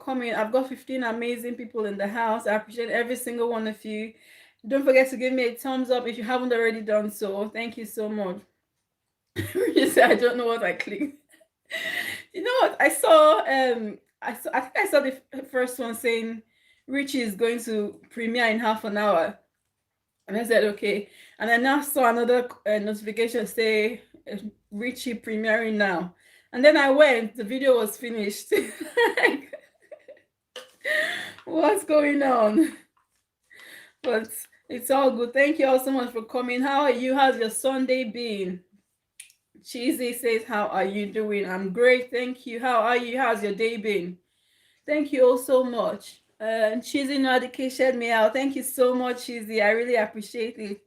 coming. I've got 15 amazing people in the house. I appreciate every single one of you. Don't forget to give me a thumbs up if you haven't already done so. Thank you so much. You say I don't know what I clicked. You know what? I think I saw the first one saying Richie is going to premiere in half an hour. And I said, okay. And I now saw another notification say Richie premiering now. And then I went, the video was finished. Like, what's going on? But it's all good. Thank you all so much for coming. How are you? How's your Sunday been? Cheesy says, how are you doing? I'm great. Thank you. How are you? How's your day been? Thank you all so much. Cheesy Nodike shared me out. Thank you so much, Cheesy. I really appreciate it.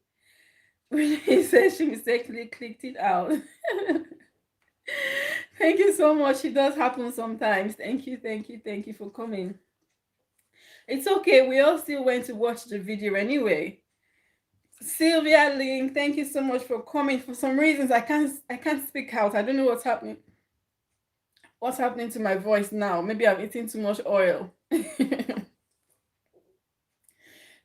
He says she mistakenly clicked it out. Thank you so much. It does happen sometimes. Thank you, thank you, thank you for coming. It's okay. We all still went to watch the video anyway. Sylvia Ling, thank you so much for coming. For some reasons, I can't speak out. I don't know what's happening. What's happening to my voice now? Maybe I've eaten too much oil.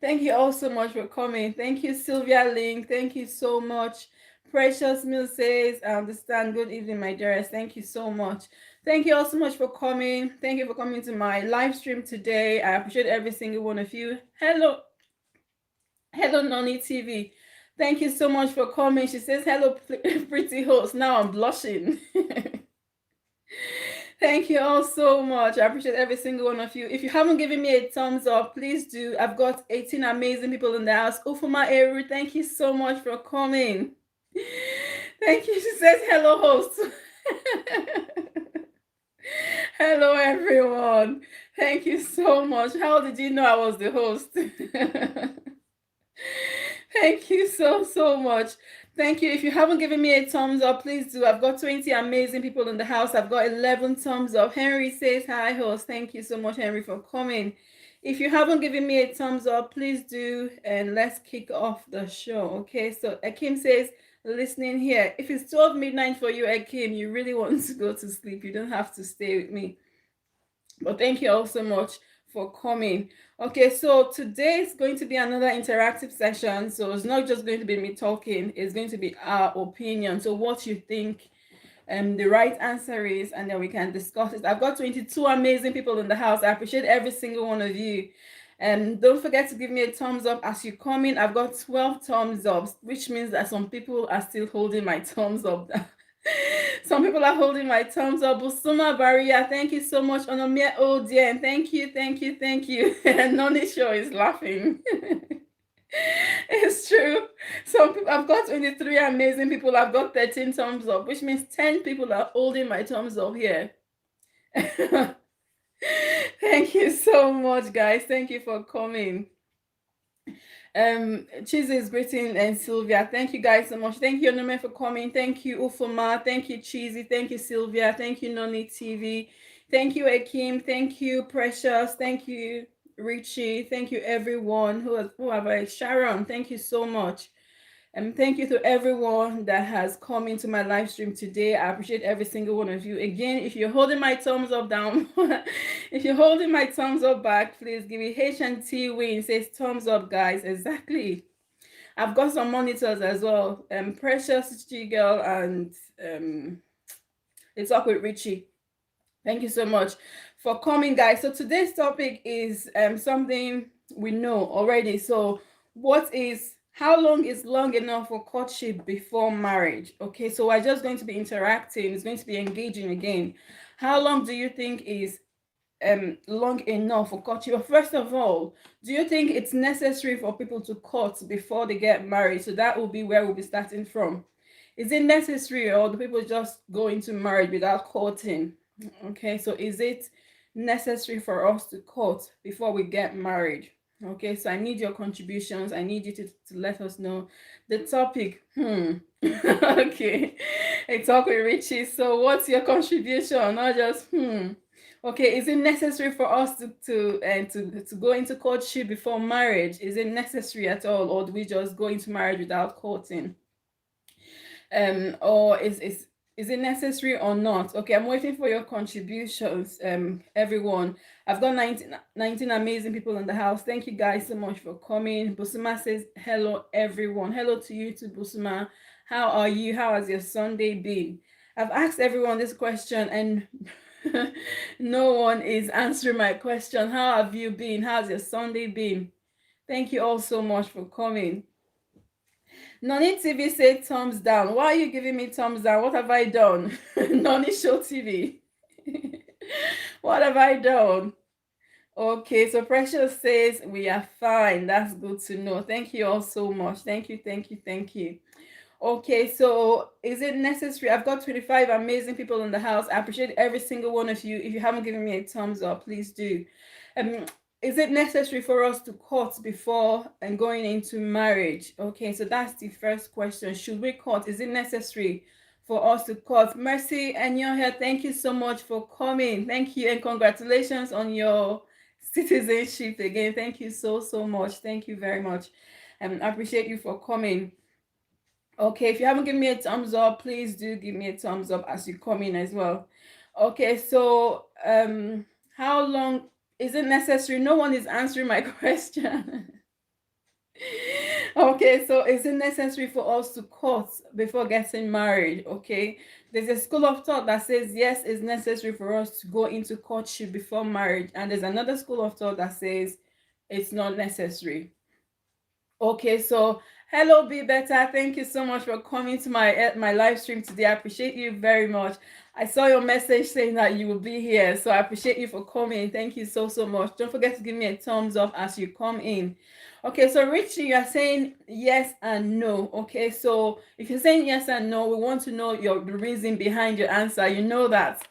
Thank you all so much for coming. Thank you, Sylvia Ling. Thank you so much. Precious Mill says, I understand. Good evening, my dearest. Thank you so much. Thank you all so much for coming. Thank you for coming to my live stream today. I appreciate every single one of you. Hello, Noni TV. Thank you so much for coming. She says, hello, pretty host. Now I'm blushing. Thank you all so much. I appreciate every single one of you. If you haven't given me a thumbs up, please do. I've got 18 amazing people in the house. Ufuma Eru, thank you so much for coming. Thank you. She says, hello, host. Hello, everyone. Thank you so much. How did you know I was the host? Thank you so much. Thank you. If you haven't given me a thumbs up, please do. I've got 20 amazing people in the house. I've got 11 thumbs up. Henry says, hi, host. Thank you so much, Henry, for coming. If you haven't given me a thumbs up, please do. And let's kick off the show. Okay, so Akim says, listening here. If it's 12 midnight for you, Akim, you really want to go to sleep, you don't have to stay with me. But thank you all so much for coming. Okay, so today is going to be another interactive session. So it's not just going to be me talking, it's going to be our opinion. So what you think the right answer is, and then we can discuss it. I've got 22 amazing people in the house. I appreciate every single one of you. And don't forget to give me a thumbs up as you come in. I've got 12 thumbs up, which means that some people are still holding my thumbs up. Some people are holding my thumbs up. Busuma Baria, thank you so much. Onomia Odien, thank you. And Noni Show is laughing. It's true. Some people, I've got 23 amazing people. I've got 13 thumbs up, which means 10 people are holding my thumbs up here. Thank you so much, guys. Thank you for coming. Cheesy is greeting and Sylvia. Thank you guys so much. Thank you, Onome, for coming. Thank you, Ufoma. Thank you, Cheesy. Thank you, Sylvia. Thank you, Noni TV. Thank you, Akim. Thank you, Precious. Thank you, Richie. Thank you, everyone who have Sharon. Thank you so much. And thank you to everyone that has come into my live stream today. I appreciate every single one of you. Again, if you're holding my thumbs up down, if you're holding my thumbs up back, please give me H&T win. It says thumbs up, guys. Exactly. I've got some monitors as well. Precious G Girl and it's up with Richie. Thank you so much for coming, guys. So today's topic is something we know already. So how long is long enough for courtship before marriage? Okay, so we're just going to be interacting. It's going to be engaging again. How long do you think is long enough for courtship? First of all, do you think it's necessary for people to court before they get married? So that will be where we'll be starting from. Is it necessary, or do people just go into marriage without courting? Okay, so is it necessary for us to court before we get married? Okay, so I need your contributions. I need you to let us know the topic. Okay, a talk with Richie. So what's your contribution? Not just Okay, is it necessary for us to go into courtship before marriage? Is it necessary at all, or do we just go into marriage without courting? Or is Is it necessary or not? Okay, I'm waiting for your contributions, everyone. I've got 19 amazing people in the house. Thank you guys so much for coming. Busuma says, hello, everyone. Hello to you too, Busuma. How are you? How has your Sunday been? I've asked everyone this question and no one is answering my question. How have you been? How's your Sunday been? Thank you all so much for coming. Noni TV said thumbs down. Why are you giving me thumbs down? What have I done? Noni Show TV. What have I done? Okay, so Precious says we are fine. That's good to know. Thank you all so much. Thank you, thank you, thank you. Okay, so is it necessary? I've got 25 amazing people in the house. I appreciate every single one of you. If you haven't given me a thumbs up, please do. Is it necessary for us to court before and going into marriage? Okay, so that's the first question. Should we court? Is it necessary for us to court? Mercy, and you're here. Thank you so much for coming. Thank you, and congratulations on your citizenship again. Thank you so much. Thank you very much. I appreciate you for coming. Okay, if you haven't given me a thumbs up, please do give me a thumbs up as you come in as well. Okay, so how long is it necessary? No one is answering my question. Okay, so is it necessary for us to court before getting married? Okay, there's a school of thought that says yes, it's necessary for us to go into courtship before marriage, and there's another school of thought that says it's not necessary. Okay, so hello, Be Better. Thank you so much for coming to my live stream today. I appreciate you very much. I saw your message saying that you will be here, so I appreciate you for coming. Thank you so much. Don't forget to give me a thumbs up as you come in. Okay, so Richie, you are saying yes and no. Okay, so if you're saying yes and no, we want to know the reason behind your answer. You know that.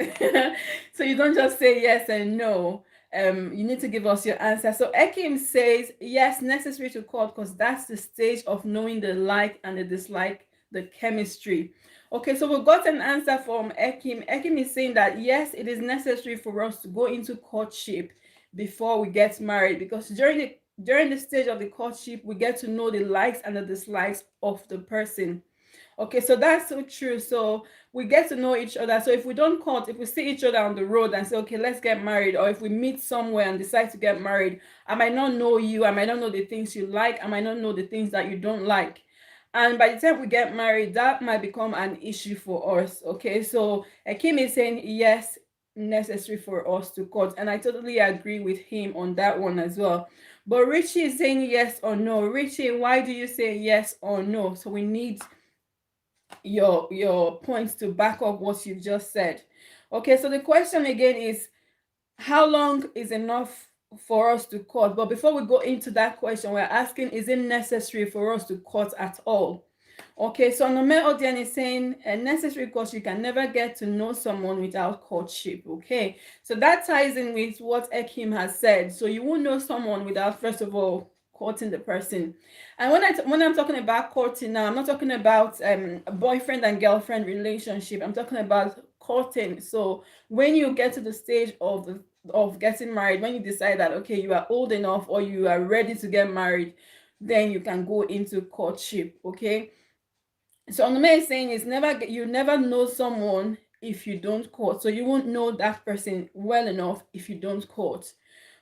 So you don't just say yes and no. You need to give us your answer. So Ekim says, yes, necessary to court because that's the stage of knowing the like and the dislike, the chemistry. Okay, so we got an answer from Ekim. Ekim is saying that, yes, it is necessary for us to go into courtship before we get married because during the stage of the courtship, we get to know the likes and the dislikes of the person. Okay, so that's so true. So we get to know each other. So if we don't court, if we see each other on the road and say, okay, let's get married, or if we meet somewhere and decide to get married, I might not know you, I might not know the things you like, I might not know the things that you don't like. And by the time we get married, that might become an issue for us. Okay, so Akim is saying, yes, necessary for us to court. And I totally agree with him on that one as well. But Richie is saying yes or no. Richie, why do you say yes or no? So we need your points to back up what you've just said. Okay, so the question again is, how long is enough for us to court? But before we go into that question, we're asking, is it necessary for us to court at all? Okay, so Nome Odian is saying necessary because you can never get to know someone without courtship. Okay, so that ties in with what Ekim has said. So you won't know someone without, first of all, courting the person. And when I'm talking about courting now, I'm not talking about a boyfriend and girlfriend relationship. I'm talking about courting. So when you get to the stage of getting married, when you decide that, okay, you are old enough or you are ready to get married, then you can go into courtship. Okay, so Onome is saying you never know someone if you don't court. So you won't know that person well enough if you don't court.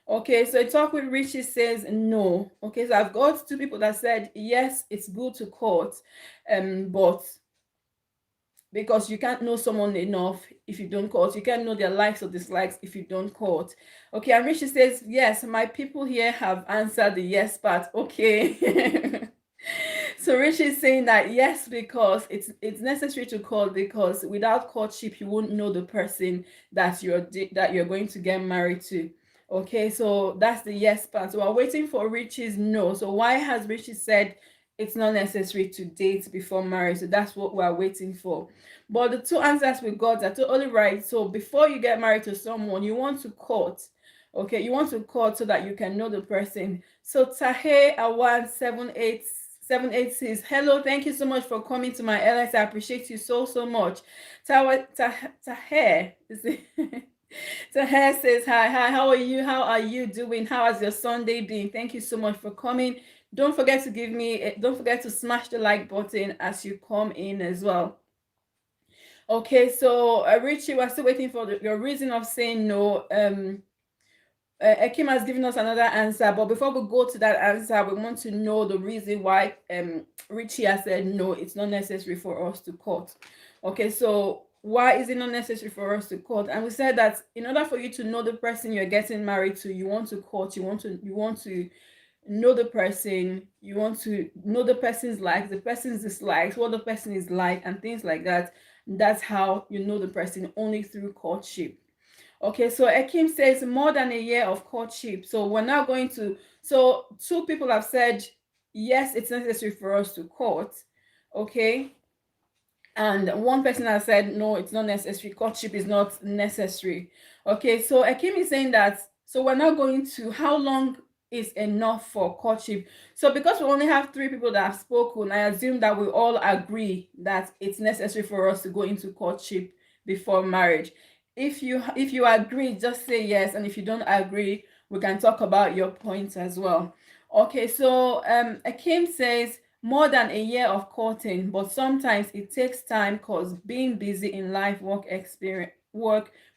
Okay, so a talk with Richie says no. Okay, so I've got two people that said yes, it's good to court, but because you can't know someone enough if you don't court. You can't know their likes or dislikes if you don't court. Okay, and Richie says yes. My people here have answered the yes part. Okay. So Richie is saying that yes, because it's necessary to court, because without courtship you won't know the person that you're going to get married to. Okay, so that's the yes part. So we're waiting for Richie's no. So why has Richie said it's not necessary to date before marriage? So that's what we're waiting for. But the two answers we got are totally right. So before you get married to someone, you want to court. Okay, you want to court so that you can know the person. So Tahe Awan 786, hello, thank you so much for coming to my LS. I appreciate you so much. Tahe Tahe says hi, how are you doing? How has your Sunday been? Thank you so much for coming. Don't forget to smash the like button as you come in as well. Okay, so Richie, we're still waiting for your reason of saying no. Ekim has given us another answer, but before we go to that answer, we want to know the reason why Richie has said no, it's not necessary for us to court. Okay, so why is it not necessary for us to court? And we said that in order for you to know the person you're getting married to, you want to court, you want to know the person, you want to know the person's likes, the person's dislikes, what the person is like, and things like that. That's how you know the person, only through courtship. Okay, so Ekim says more than a year of courtship. So we're now going to, so two people have said, yes, it's necessary for us to court. Okay, and one person has said no, it's not necessary, courtship is not necessary. Okay, so Akim is saying that, so we're now going to how long is enough for courtship. So because we only have three people that have spoken, I assume that we all agree that it's necessary for us to go into courtship before marriage. If you agree, just say yes, and if you don't agree, we can talk about your points as well. Okay, so Akim says more than a year of courting, but sometimes it takes time because being busy in life, work,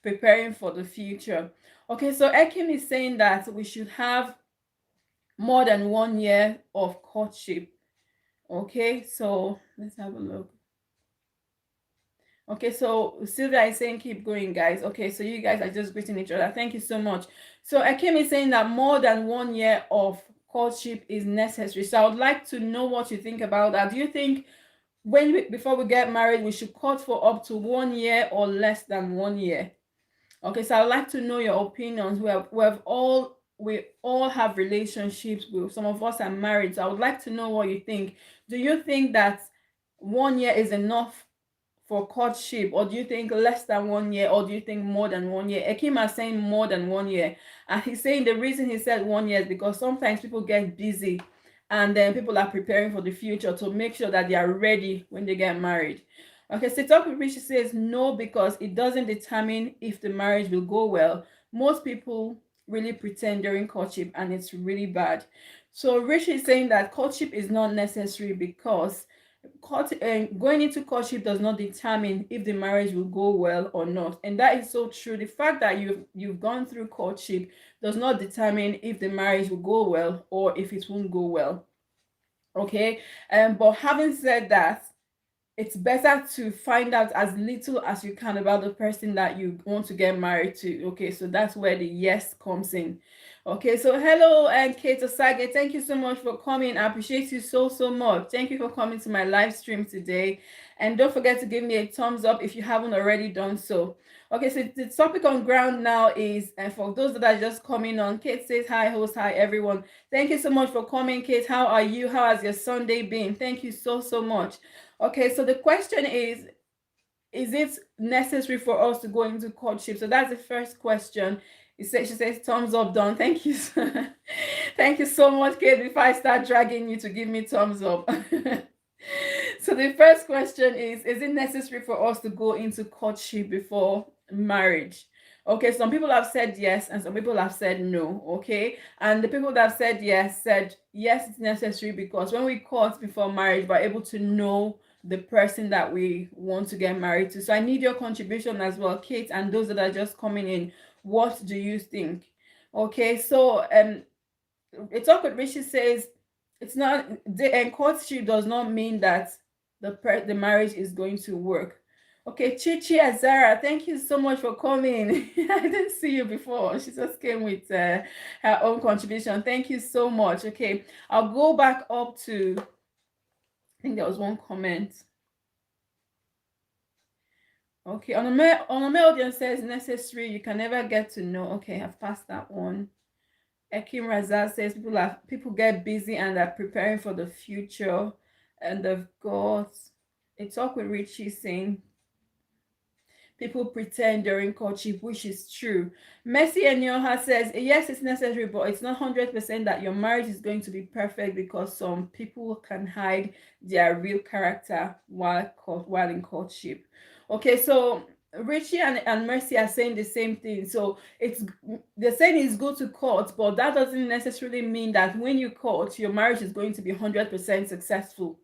preparing for the future. Okay, so Ekim is saying that we should have more than 1 year of courtship. Okay, so let's have a look. Okay, so Sylvia is saying keep going, guys. Okay, so you guys are just greeting each other. Thank you so much. So Akim is saying that more than 1 year of courtship is necessary. So I would like to know what you think about that. Do you think before we get married, we should court for up to 1 year or less than 1 year? Okay, so I'd like to know your opinions. We all have relationships. Some of us are married. So I would like to know what you think. Do you think that 1 year is enough for courtship, or do you think less than 1 year, or do you think more than 1 year? Ekim is saying more than 1 year, and he's saying the reason he said 1 year is because sometimes people get busy, and then people are preparing for the future to make sure that they are ready when they get married. Okay, so talk with Richie says no because it doesn't determine if the marriage will go well. Most people really pretend during courtship, and it's really bad. So Richie is saying that courtship is not necessary because going into courtship does not determine if the marriage will go well or not, and that is so true. The fact that you've gone through courtship does not determine if the marriage will go well or if it won't go well. Okay, but having said that, it's better to find out as little as you can about the person that you want to get married to. Okay, so that's where the yes comes in. Okay, so hello and Kate Osage, thank you so much for coming. I appreciate you so much. Thank you for coming to my live stream today, and don't forget to give me a thumbs up if you haven't already done so. Okay, so the topic on ground now is, and for those that are just coming on, Kate says hi, host, hi everyone. Thank you so much for coming, Kate. How are you? How has your Sunday been? Thank you so much. Okay, so the question is it necessary for us to go into courtship? So that's the first question. She says thumbs up, done. Thank you. Thank you so much, Kate. Before I start dragging you to give me thumbs up. So the first question is it necessary for us to go into courtship before marriage? Okay, some people have said yes and some people have said no. Okay, and the people that have said yes, it's necessary because when we court before marriage, we're able to know the person that we want to get married to. So I need your contribution as well, Kate, and those that are just coming in. What do you think? Okay, so a talk with Rishi says it's not the courtship does not mean that the marriage is going to work. Okay, Chichi Azara, thank you so much for coming. I didn't see you before. She just came with her own contribution. Thank you so much. Okay, I'll go back up to, I think there was one comment. Okay, on a mail audience says necessary. You can never get to know. Okay, I've passed that one. Ekim Razak says people get busy and are preparing for the future, and they've got a talk with Richie saying people pretend during courtship, which is true. Messi Enyoha says yes, it's necessary, but it's not 100% that your marriage is going to be perfect because some people can hide their real character while in courtship. Okay, so Richie and Mercy are saying the same thing. So they're saying it's good to court, but that doesn't necessarily mean that when you court, your marriage is going to be 100% successful.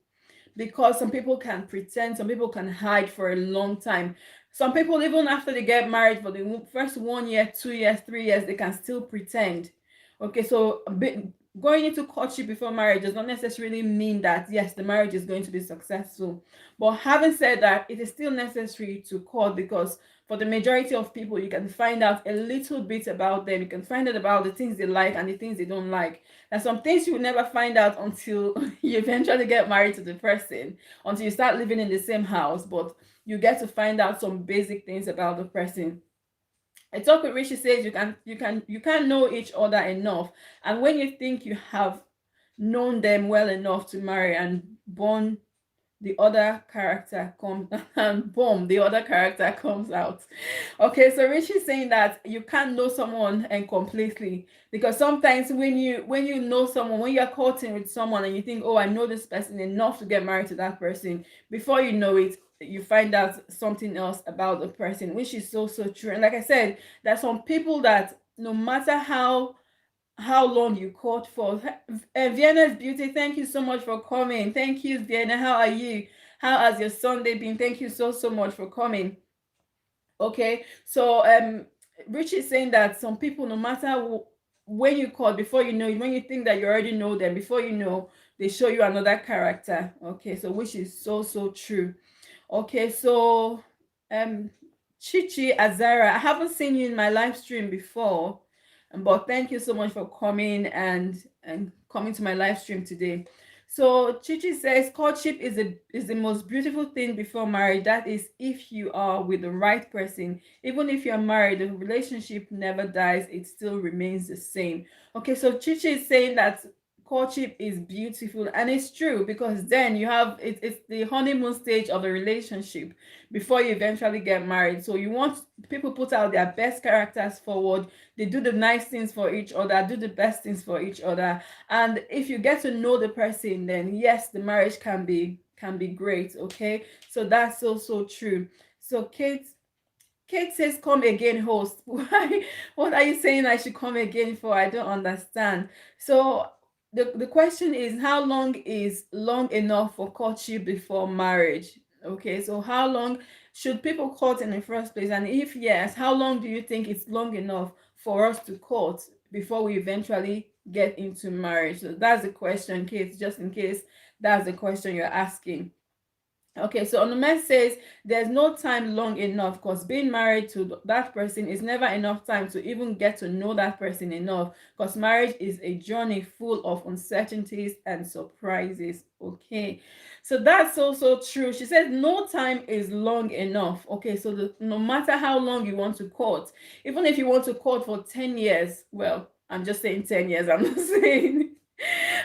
because some people can pretend, some people can hide for a long time. Some people, even after they get married for the first 1 year, 2 years, 3 years, they can still pretend. Okay, so going into courtship before marriage does not necessarily mean that yes, the marriage is going to be successful. But having said that, it is still necessary to court, because for the majority of people, you can find out a little bit about them. You can find out about the things they like and the things they don't like. And some things you will never find out until you eventually get married to the person, until you start living in the same house. But you get to find out some basic things about the person. I talk with Rishi says you can know each other enough, and when you think you have known them well enough to marry and born, the other character comes and boom, the other character comes out. Okay, so Richie's saying that you can't know someone and completely, because sometimes when you know someone, when you're courting with someone and you think, oh, I know this person enough to get married to that person, before you know it, you find out something else about the person, which is so true. And like I said, there's some people that no matter how long you court for. Vienna's beauty, thank you so much for coming. Thank you, Vienna. How are you? How has your Sunday been? Thank you so much for coming. Okay, so Rich is saying that some people, no matter when you call, before you know it, when you think that you already know them, before you know, they show you another character. Okay, so which is so true. Okay, so Chichi Azara, I haven't seen you in my live stream before, but thank you so much for coming and coming to my live stream today. So Chichi says courtship is the most beautiful thing before marriage. That is, if you are with the right person. Even if you're married, the relationship never dies, it still remains the same. Okay, so Chichi is saying that courtship is beautiful, and it's true, because then you have it's the honeymoon stage of the relationship before you eventually get married. So you want people put out their best characters forward, they do the nice things for each other, do the best things for each other, and if you get to know the person, then yes, the marriage can be great. Okay, so that's so true. So Kate says, come again, host. Why? What are you saying I should come again for? I don't understand. So the question is, how long is long enough for courtship before marriage? Okay, so how long should people court in the first place? And if yes, how long do you think it's long enough for us to court before we eventually get into marriage? So that's the question, Kate, just in case that's the question you're asking. Okay, so Onume says there's no time long enough, because being married to that person is never enough time to even get to know that person enough, because marriage is a journey full of uncertainties and surprises. Okay, so that's also true. She said no time is long enough. Okay, so no matter how long you want to court, even if you want to court for 10 years, well, I'm just saying 10 years, I'm not saying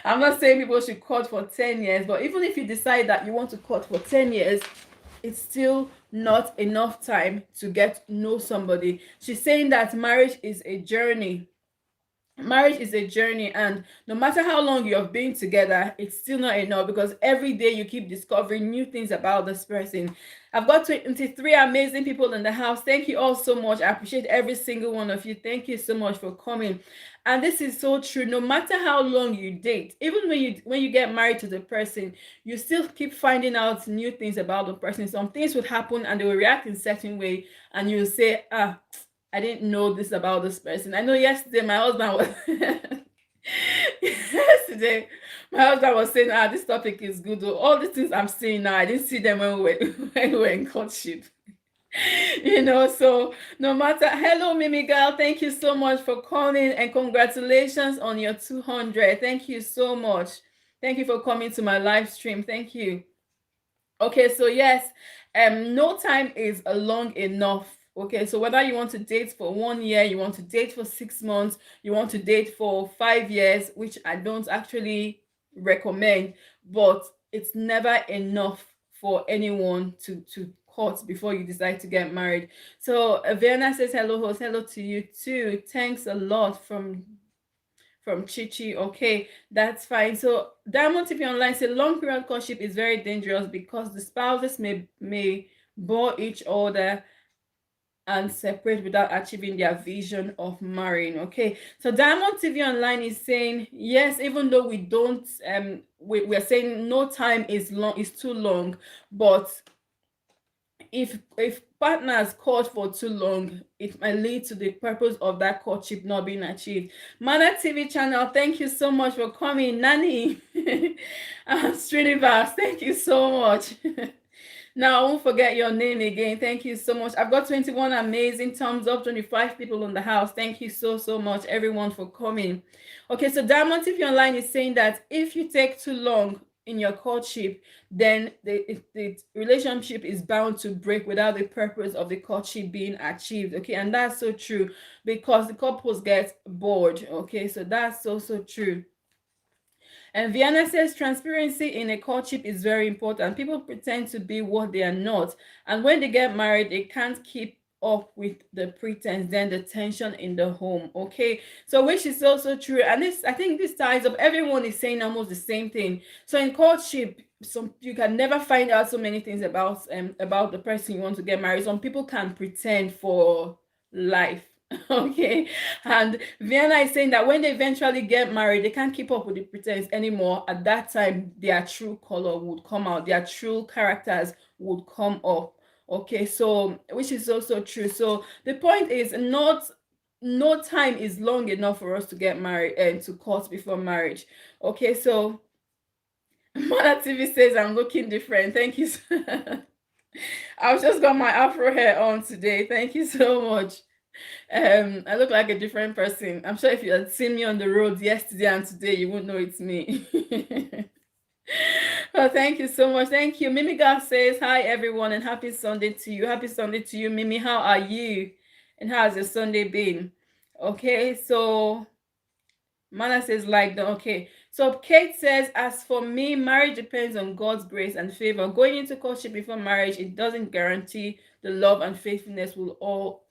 I'm not saying people should court for 10 years, but even if you decide that you want to court for 10 years, it's still not enough time to get to know somebody. She's saying that marriage is a journey. Marriage is a journey, and no matter how long you have been together, it's still not enough, because every day you keep discovering new things about this person. I've got 23 amazing people in the house. Thank you all so much. I appreciate every single one of you. Thank you so much for coming. And this is so true. No matter how long you date, even when you get married to the person, you still keep finding out new things about the person. Some things would happen and they will react in a certain way, and you'll say, I didn't know this about this person. I know yesterday my husband was yesterday my husband was saying, this topic is good. All these things I'm seeing now, I didn't see them when when we were in courtship. So no matter. Hello, Mimi girl. Thank you so much for calling, and congratulations on your 200. Thank you so much. Thank you for coming to my live stream. Thank you. Okay, so yes, no time is long enough. Okay, so whether you want to date for 1 year, you want to date for 6 months, you want to date for 5 years, which I don't actually recommend, but it's never enough for anyone to court before you decide to get married. So Vienna says hello, host. Hello to you too. Thanks a lot from Chichi. Okay, that's fine. So Diamond TV Online say long period courtship is very dangerous because the spouses may bore each other and separate without achieving their vision of marrying. Okay, so Diamond TV Online is saying yes, even though we don't we're saying no time is too long, but if partners court for too long, it might lead to the purpose of that courtship not being achieved. Mana TV channel, thank you so much for coming. Nani Srinivas, thank you so much. Now, I won't forget your name again. Thank you so much. I've got 21 amazing thumbs up, 25 people in the house. Thank you so much, everyone, for coming. Okay, so Diamond TV Online is saying that if you take too long in your courtship, then the relationship is bound to break without the purpose of the courtship being achieved. Okay, and that's so true because the couples get bored. Okay, so that's so true. And Vienna says transparency in a courtship is very important. People pretend to be what they are not. And when they get married, they can't keep up with the pretense, then the tension in the home. Okay. So which is also true. And this, I think this ties up, everyone is saying almost the same thing. So in courtship, you can never find out so many things about the person you want to get married. Some people can pretend for life. Okay, and Vienna is saying that when they eventually get married, they can't keep up with the pretense anymore. At that time, their true color would come out, their true characters would come up. Okay, so which is also true. So the point is not no time is long enough for us to get married and to court before marriage. Okay, so Mother TV says I'm looking different. Thank you. I've just got my afro hair on today. Thank you so much. I look like a different person. I'm sure if you had seen me on the road yesterday and today, you wouldn't know it's me. Well, thank you so much. Thank you. Mimi God says, hi everyone and happy Sunday to you. Happy Sunday to you, Mimi. How are you? And how's your Sunday been? Okay, so Mana says like the okay. So Kate says, as for me, marriage depends on God's grace and favor. Going into courtship before marriage, it doesn't guarantee the love and faithfulness will all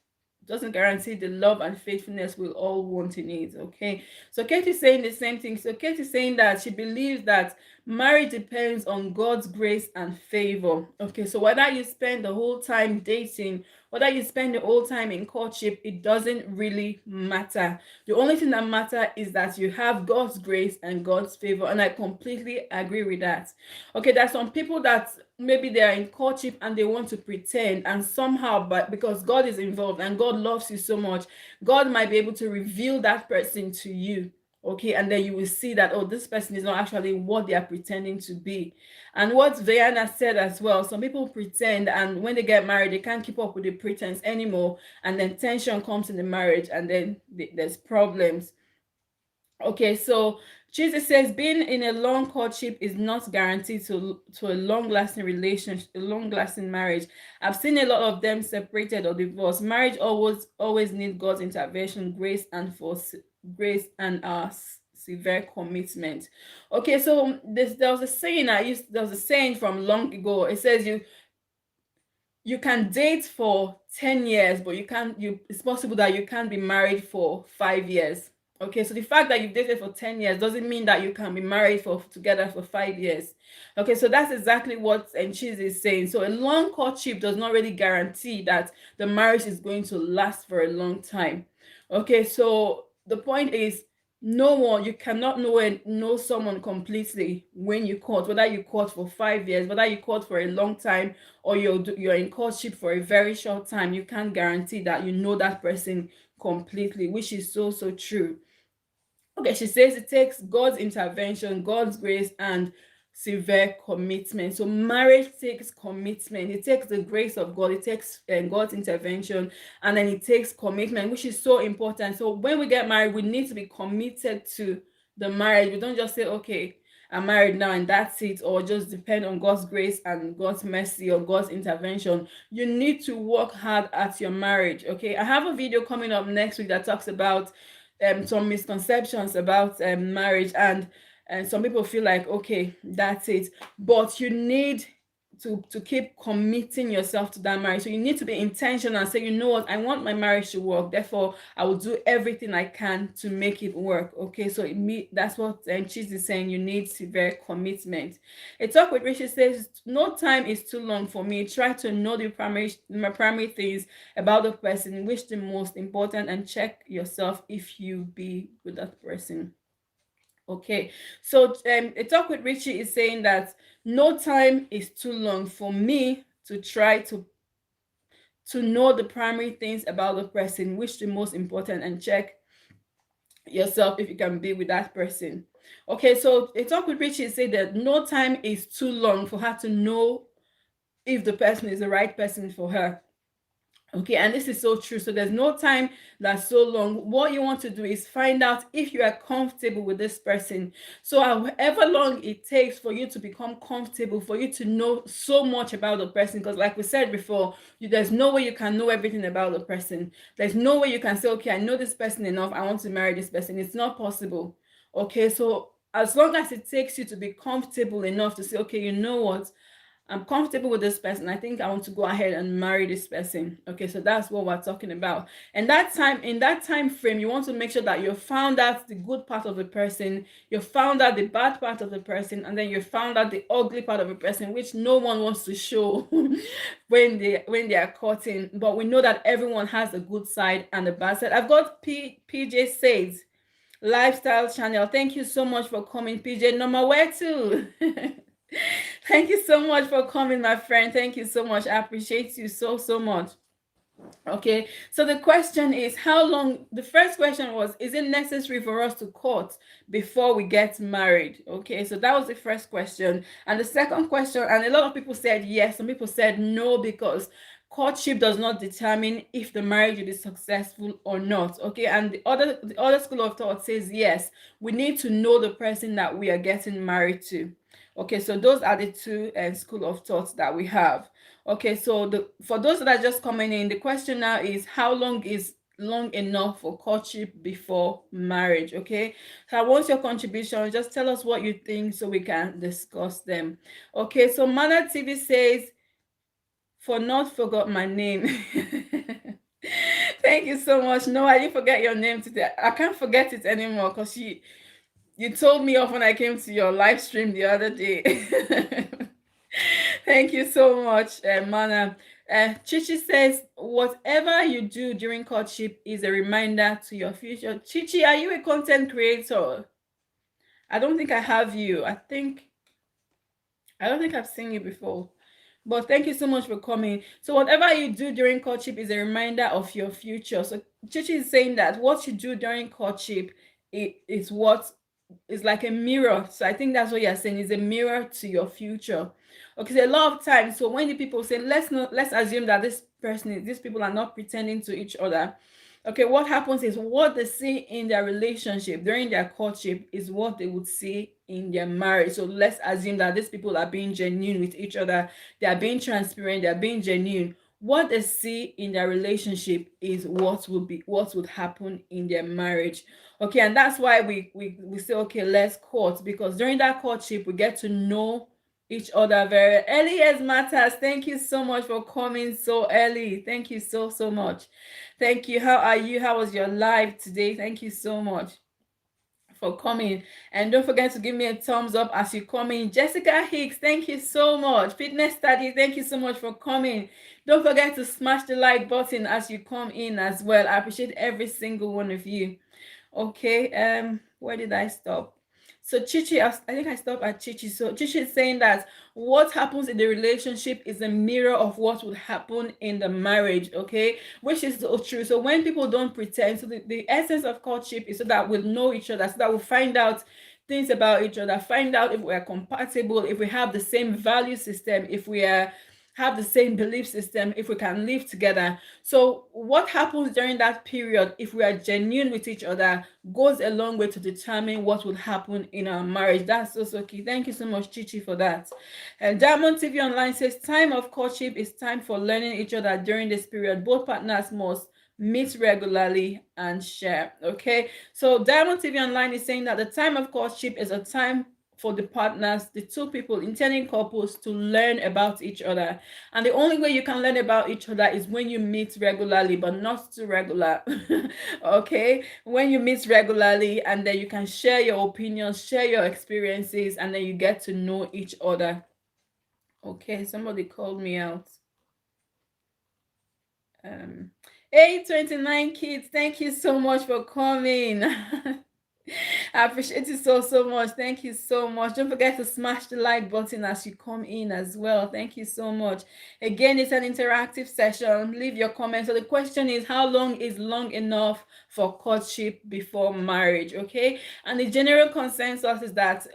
doesn't guarantee the love and faithfulness will all want in it. Okay, so Kate is saying the same thing. So Kate is saying that she believes that marriage depends on God's grace and favor. Okay, so whether you spend the whole time dating, whether you spend the whole time in courtship, it doesn't really matter. The only thing that matters is that you have God's grace and God's favor, and I completely agree with that. Okay, there's some people that maybe they are in courtship and they want to pretend, and somehow, but because God is involved and God loves you so much, God might be able to reveal that person to you. Okay, and then you will see that, oh, this person is not actually what they are pretending to be. And what Diana said as well, some people pretend, and when they get married, they can't keep up with the pretense anymore, and then tension comes in the marriage, and then there's problems. Okay, so Jesus says being in a long courtship is not guaranteed to a long-lasting relationship, a long-lasting marriage. I've seen a lot of them separated or divorced. Marriage always need God's intervention, grace and severe commitment. Okay, so there was a saying from long ago. It says you can date for 10 years, but it's possible that you can't be married for 5 years. Okay, so the fact that you've dated for 10 years doesn't mean that you can be married together for 5 years. Okay, so that's exactly what Cheese is saying. So a long courtship does not really guarantee that the marriage is going to last for a long time. Okay, so the point is, you cannot know someone completely when you court, whether you court for 5 years, whether you court for a long time, or you're in courtship for a very short time. You can't guarantee that you know that person completely, which is so true. Okay, she says it takes God's intervention, God's grace, and severe commitment. So marriage takes commitment. It takes the grace of God. It takes God's intervention, and then it takes commitment, which is so important. So when we get married, we need to be committed to the marriage. We don't just say, okay, I'm married now and that's it, or just depend on God's grace and God's mercy or God's intervention. You need to work hard at your marriage. Okay, I have a video coming up next week that talks about some misconceptions about marriage, and some people feel like, okay, that's it, but you need to keep committing yourself to that marriage. So you need to be intentional and say, you know what, I want my marriage to work, therefore I will do everything I can to make it work. Okay, so that's what Cheese is saying. You need severe commitment. A talk with Richie says, no time is too long for me. Try to know the primary things about the person, which the most important, and check yourself if you be with that person. Okay, so a talk with Richie is saying that no time is too long for me to try to know the primary things about the person, which the most important, and check yourself if you can be with that person. Okay, so a talk with Richie is saying that no time is too long for her to know if the person is the right person for her. Okay, and this is so true. So there's no time that's so long. What you want to do is find out if you are comfortable with this person. So however long it takes for you to become comfortable, for you to know so much about the person, because like we said before, there's no way you can know everything about the person. There's no way you can say, okay, I know this person enough, I want to marry this person. It's not possible. Okay, so as long as it takes you to be comfortable enough to say, okay, you know what, I'm comfortable with this person, I think I want to go ahead and marry this person. Okay, so that's what we're talking about. And that time, in that time frame, you want to make sure that you found out the good part of the person, you found out the bad part of the person, and then you found out the ugly part of the person, which no one wants to show when they are courting. But we know that everyone has a good side and a bad side. I've got PJ Says Lifestyle Channel. Thank you so much for coming, PJ. Number where to? Thank you so much for coming, my friend. Thank you so much. I appreciate you so much. Okay, so the question is, how long? The first question was, is it necessary for us to court before we get married? Okay, so that was the first question. And the second question, and a lot of people said yes, some people said no, because courtship does not determine if the marriage will be successful or not. Okay, and the other school of thought says yes, we need to know the person that we are getting married to. Okay, so those are the two school of thoughts that we have. Okay, so for those that are just coming in, the question now is, how long is long enough for courtship before marriage? Okay, so I want your contribution. Just tell us what you think so we can discuss them. Okay, so Mana TV says, for not forgot my name. Thank you so much. No, I didn't forget your name today. I can't forget it anymore because you told me off when I came to your live stream the other day. Thank you so much, Mana. Chichi says, whatever you do during courtship is a reminder to your future. Chichi, are you a content creator? I don't think I have you. I don't think I've seen you before. But thank you so much for coming. So whatever you do during courtship is a reminder of your future. So Chichi is saying that what you do during courtship is what is like a mirror. So I think that's what you're saying, is a mirror to your future. Okay, so a lot of times, so when the people say, let's assume that these people are not pretending to each other. Okay, what happens is what they see in their relationship during their courtship is what they would see in their marriage. So let's assume that these people are being genuine with each other, they are being transparent, they are being genuine. What they see in their relationship is what would happen in their marriage. Okay, and that's why we say, okay, let's court, because during that courtship we get to know each other very early as matters. Thank you so much for coming so early. Thank you so much. Thank you. How are you? How was your live today? Thank you so much for coming. And don't forget to give me a thumbs up as you come in. Jessica Hicks, thank you so much. Fitness Study, thank you so much for coming. Don't forget to smash the like button as you come in as well. I appreciate every single one of you. Okay, where did I stop? So Chichi, I think I stopped at Chichi. So Chichi is saying that what happens in the relationship is a mirror of what would happen in the marriage, okay? Which is so true. So when people don't pretend, so the essence of courtship is so that we'll know each other, so that we'll find out things about each other, find out if we're compatible, if we have the same value system, if we have the same belief system, if we can live together. So what happens during that period, if we are genuine with each other, goes a long way to determine what will happen in our marriage. That's also key. Thank you so much, Chichi, for that. And Diamond TV Online says, time of courtship is time for learning each other during this period. Both partners must meet regularly and share. Okay, so Diamond TV Online is saying that the time of courtship is a time for the partners, the two people, intending couples, to learn about each other. And the only way you can learn about each other is when you meet regularly, but not too regular. Okay? When you meet regularly, and then you can share your opinions, share your experiences, and then you get to know each other. Okay, somebody called me out. Um, 829 kids, thank you so much for coming. I appreciate it so, so much. Thank you so much. Don't forget to smash the like button as you come in as well. Thank you so much. Again, it's an interactive session. Leave your comments. So the question is, how long is long enough for courtship before marriage? Okay. And the general consensus is that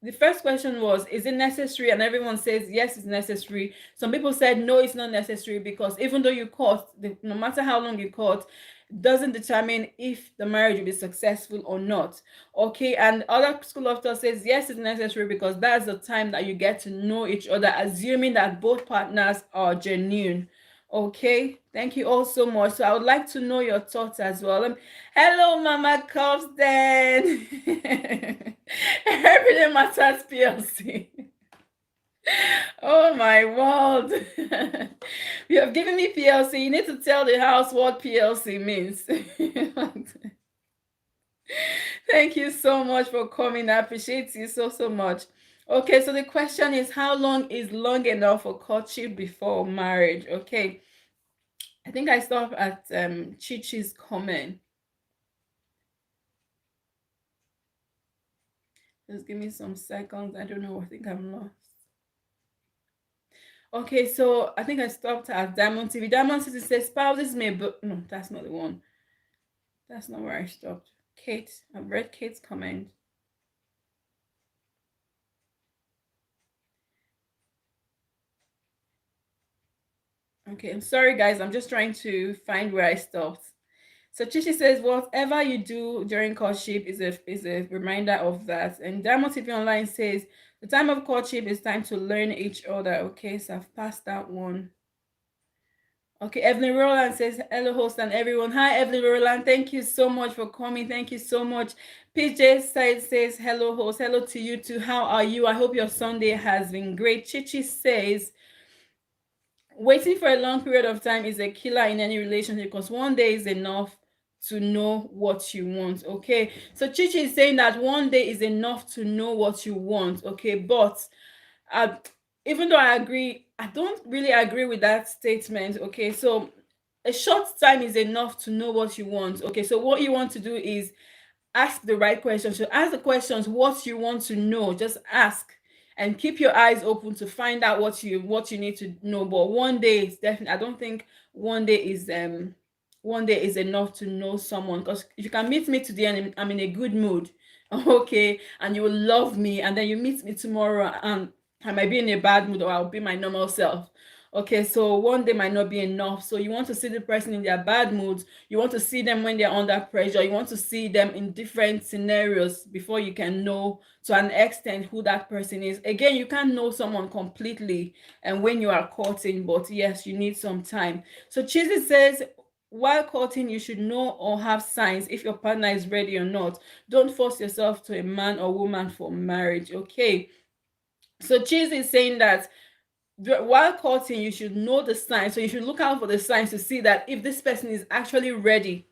the first question was, is it necessary? And everyone says yes, it's necessary. Some people said no, it's not necessary, because even though you court, no matter how long you court, doesn't determine if the marriage will be successful or not. Okay, and other school of thought says yes, it's necessary, because that's the time that you get to know each other, assuming that both partners are genuine. Okay, thank you all so much. So I would like to know your thoughts as well. Hello, Mama Cobsden. Everything Matters PLC. Oh my world. You have given me PLC. You need to tell the house what PLC means. Thank you so much for coming. I appreciate you so, so much. Okay, so the question is, how long is long enough for courtship before marriage? Okay. I think I stopped at Chichi's comment. Just give me some seconds. I don't know. I think I'm lost. Okay, so I think I stopped at Diamond TV. Diamond TV says spouses may, but no, that's not the one. That's not where I stopped. Kate, I've read Kate's comment. Okay, I'm sorry guys, I'm just trying to find where I stopped. So Chichi says, whatever you do during courtship is a reminder of that. And Diamond TV Online says, the time of courtship is time to learn each other. Okay, so I've passed that one. Okay, Evelyn Roland says, hello, host and everyone. Hi, Evelyn Roland. Thank you so much for coming. Thank you so much. PJ says, hello, host. Hello to you too. How are you? I hope your Sunday has been great. Chichi says, waiting for a long period of time is a killer in any relationship, because one day is enough to know what you want. Okay, so Chichi is saying that one day is enough to know what you want. Okay, but even though I agree, I don't really agree with that statement. Okay, so a short time is enough to know what you want. Okay, so what you want to do is ask the right questions. So ask the questions what you want to know. Just ask and keep your eyes open to find out what you need to know. But one day is definitely, I don't think one day is enough to know someone, because you can meet me today and I'm in a good mood. Okay, and you will love me, and then you meet me tomorrow and I might be in a bad mood, or I'll be my normal self. Okay, so one day might not be enough. So you want to see the person in their bad moods. You want to see them when they're under pressure. You want to see them in different scenarios before you can know to an extent who that person is. Again, you can't know someone completely and when you are courting, but yes, you need some time. So Chizzy says, while courting, you should know or have signs if your partner is ready or not. Don't force yourself to a man or woman for marriage. Okay. So Chizzy is saying that while courting, you should know the signs. So you should look out for the signs to see that if this person is actually ready,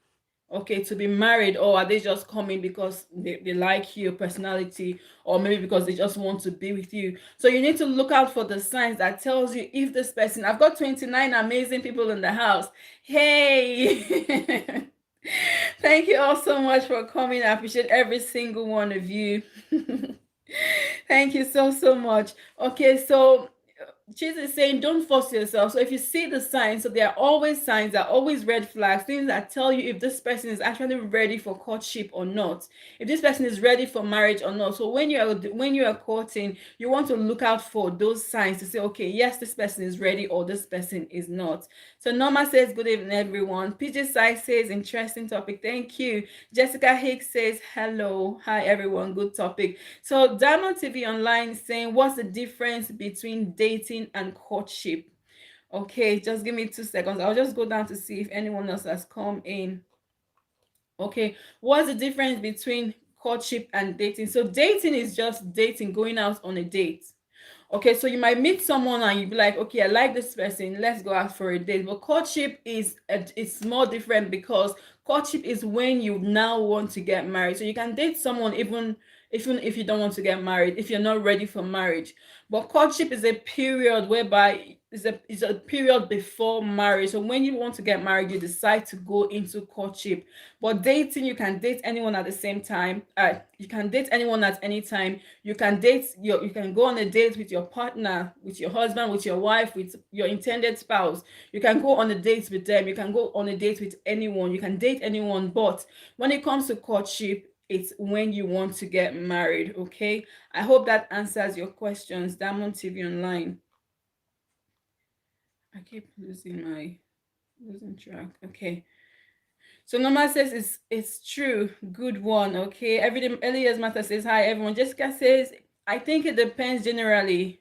okay, to be married, or are they just coming because they like your personality, or maybe because they just want to be with you. So you need to look out for the signs that tells you if this person, I've got 29 amazing people in the house. Hey. Thank you all so much for coming. I appreciate every single one of you. Thank you so, so much. Okay, so Jesus is saying, don't force yourself. So if you see the signs, so there are always signs, there are always red flags, things that tell you if this person is actually ready for courtship or not, if this person is ready for marriage or not. So when you are courting, you want to look out for those signs to say, okay, yes, this person is ready, or this person is not. So Norma says, good evening, everyone. PJ Sai says, interesting topic. Thank you. Jessica Hicks says, hello. Hi, everyone. Good topic. So Diamond TV Online is saying, what's the difference between dating and courtship? Okay, just give me 2 seconds. I'll just go down to see if anyone else has come in. Okay, what's the difference between courtship and dating. So dating is just dating, going out on a date. Okay, so you might meet someone and you be like, okay, I like this person, let's go out for a date. But courtship it's more different, because courtship is when you now want to get married. So you can date someone even if you don't want to get married, if you're not ready for marriage. But courtship is a period whereby it's a period before marriage. So when you want to get married, you decide to go into courtship. But dating, you can date anyone at the same time. You can date anyone at any time. You can go on a date with your partner, with your husband, with your wife, with your intended spouse. You can go on a date with them. You can go on a date with anyone. You can date anyone. But when it comes to courtship, it's when you want to get married. Okay, I hope that answers your questions. Diamond TV Online. I keep losing track. Okay. So Norma says it's true. Good one. Okay. Everything Elias Matter says hi everyone. Jessica says I think it depends generally.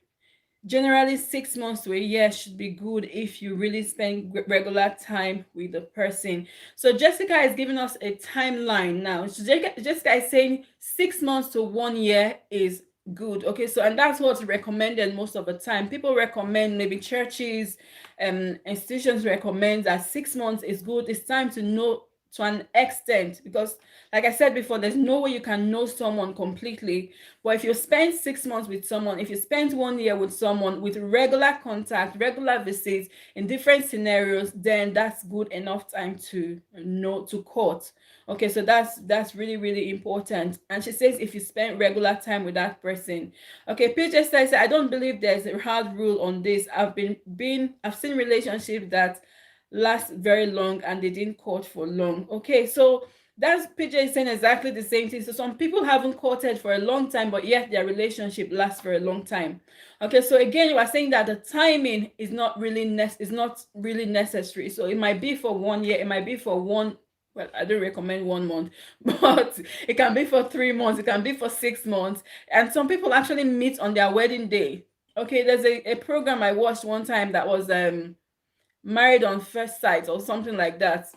Generally, 6 months to a year should be good if you really spend regular time with the person. So Jessica is giving us a timeline now. So Jessica is saying 6 months to 1 year is good. Okay, so and that's what's recommended most of the time. People recommend, maybe churches, institutions recommend that 6 months is good. It's time to know to an extent, because like I said before, there's no way you can know someone completely. But if you spend 6 months with someone, if you spend 1 year with someone, with regular contact, regular visits in different scenarios, then that's good enough time to know, to court. Okay, so that's really really important. And she says if you spend regular time with that person. Okay, PJ says I don't believe there's a hard rule on this. I've seen relationships that last very long and they didn't court for long. Okay, so that's PJ saying exactly the same thing. So some people haven't courted for a long time, but yet their relationship lasts for a long time. Okay, so again, you are saying that the timing is not really necessary. So it might be for 1 year, it might be for one. Well, I don't recommend 1 month, but it can be for 3 months, it can be for 6 months, and some people actually meet on their wedding day. Okay, there's a program I watched one time that was married on first sight or something like that.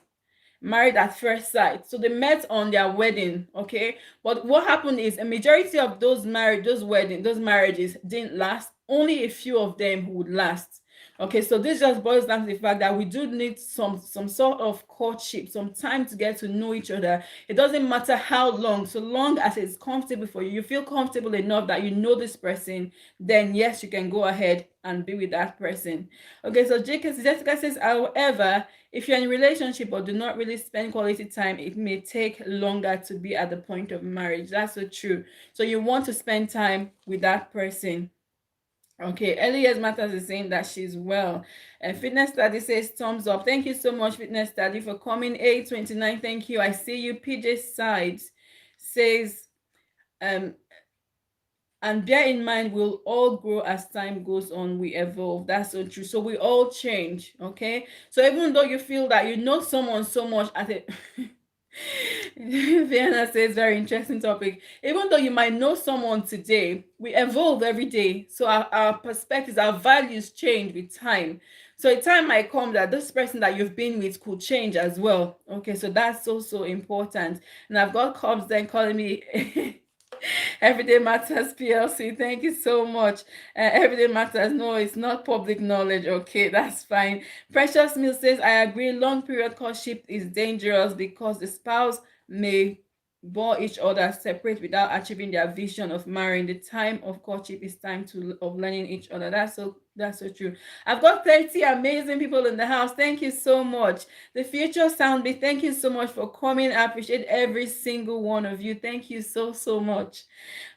Married at first sight. So they met on their wedding. Okay, but what happened is a majority of those marriages didn't last. Only a few of them would last. Okay, so this just boils down to the fact that we do need some sort of courtship, some time to get to know each other. It doesn't matter how long, so long as it's comfortable for you, you feel comfortable enough that you know this person, then yes, you can go ahead and be with that person. Okay, so Jessica says, however, if you're in a relationship but do not really spend quality time, it may take longer to be at the point of marriage. That's so true. So you want to spend time with that person. Okay, Elias Matters is saying that she's well. And Fitness Study says thumbs up. Thank you so much, Fitness Study, for coming. A29, thank you. I see you. PJ Sides says, and bear in mind, we'll all grow as time goes on. We evolve. That's so true. So we all change. Okay. So even though you feel that you know someone so much at it. Vienna says very interesting topic. Even though you might know someone today, we evolve every day. So our perspectives, our values change with time. So a time might come that this person that you've been with could change as well. Okay, so that's so important. And I've got Cobbs then calling me Everyday Matters PLC. Thank you so much. Everyday Matters. No, it's not public knowledge. Okay, that's fine. Precious Mill says, I agree. Long period courtship is dangerous because the spouse may bore each other separate without achieving their vision of marrying. The time of courtship is time of learning each other. That's so true. I've got 30 amazing people in the house. Thank you so much. The future soundbit, thank you so much for coming. I appreciate every single one of you. Thank you so much.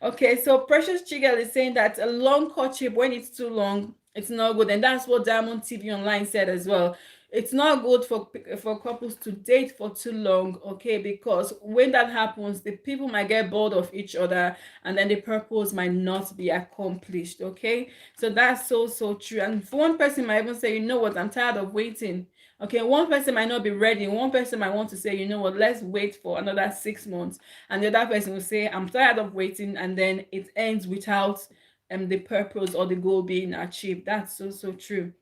Okay, so Precious Chigel is saying that a long courtship, when it's too long, it's not good. And that's what Diamond TV Online said as well. It's not good for couples to date for too long, okay? Because when that happens, the people might get bored of each other, and then the purpose might not be accomplished, okay? So that's so true. And for one person might even say, you know what, I'm tired of waiting. Okay, one person might not be ready. One person might want to say, you know what, let's wait for another 6 months. And the other person will say, I'm tired of waiting, and then it ends without the purpose or the goal being achieved. That's so true.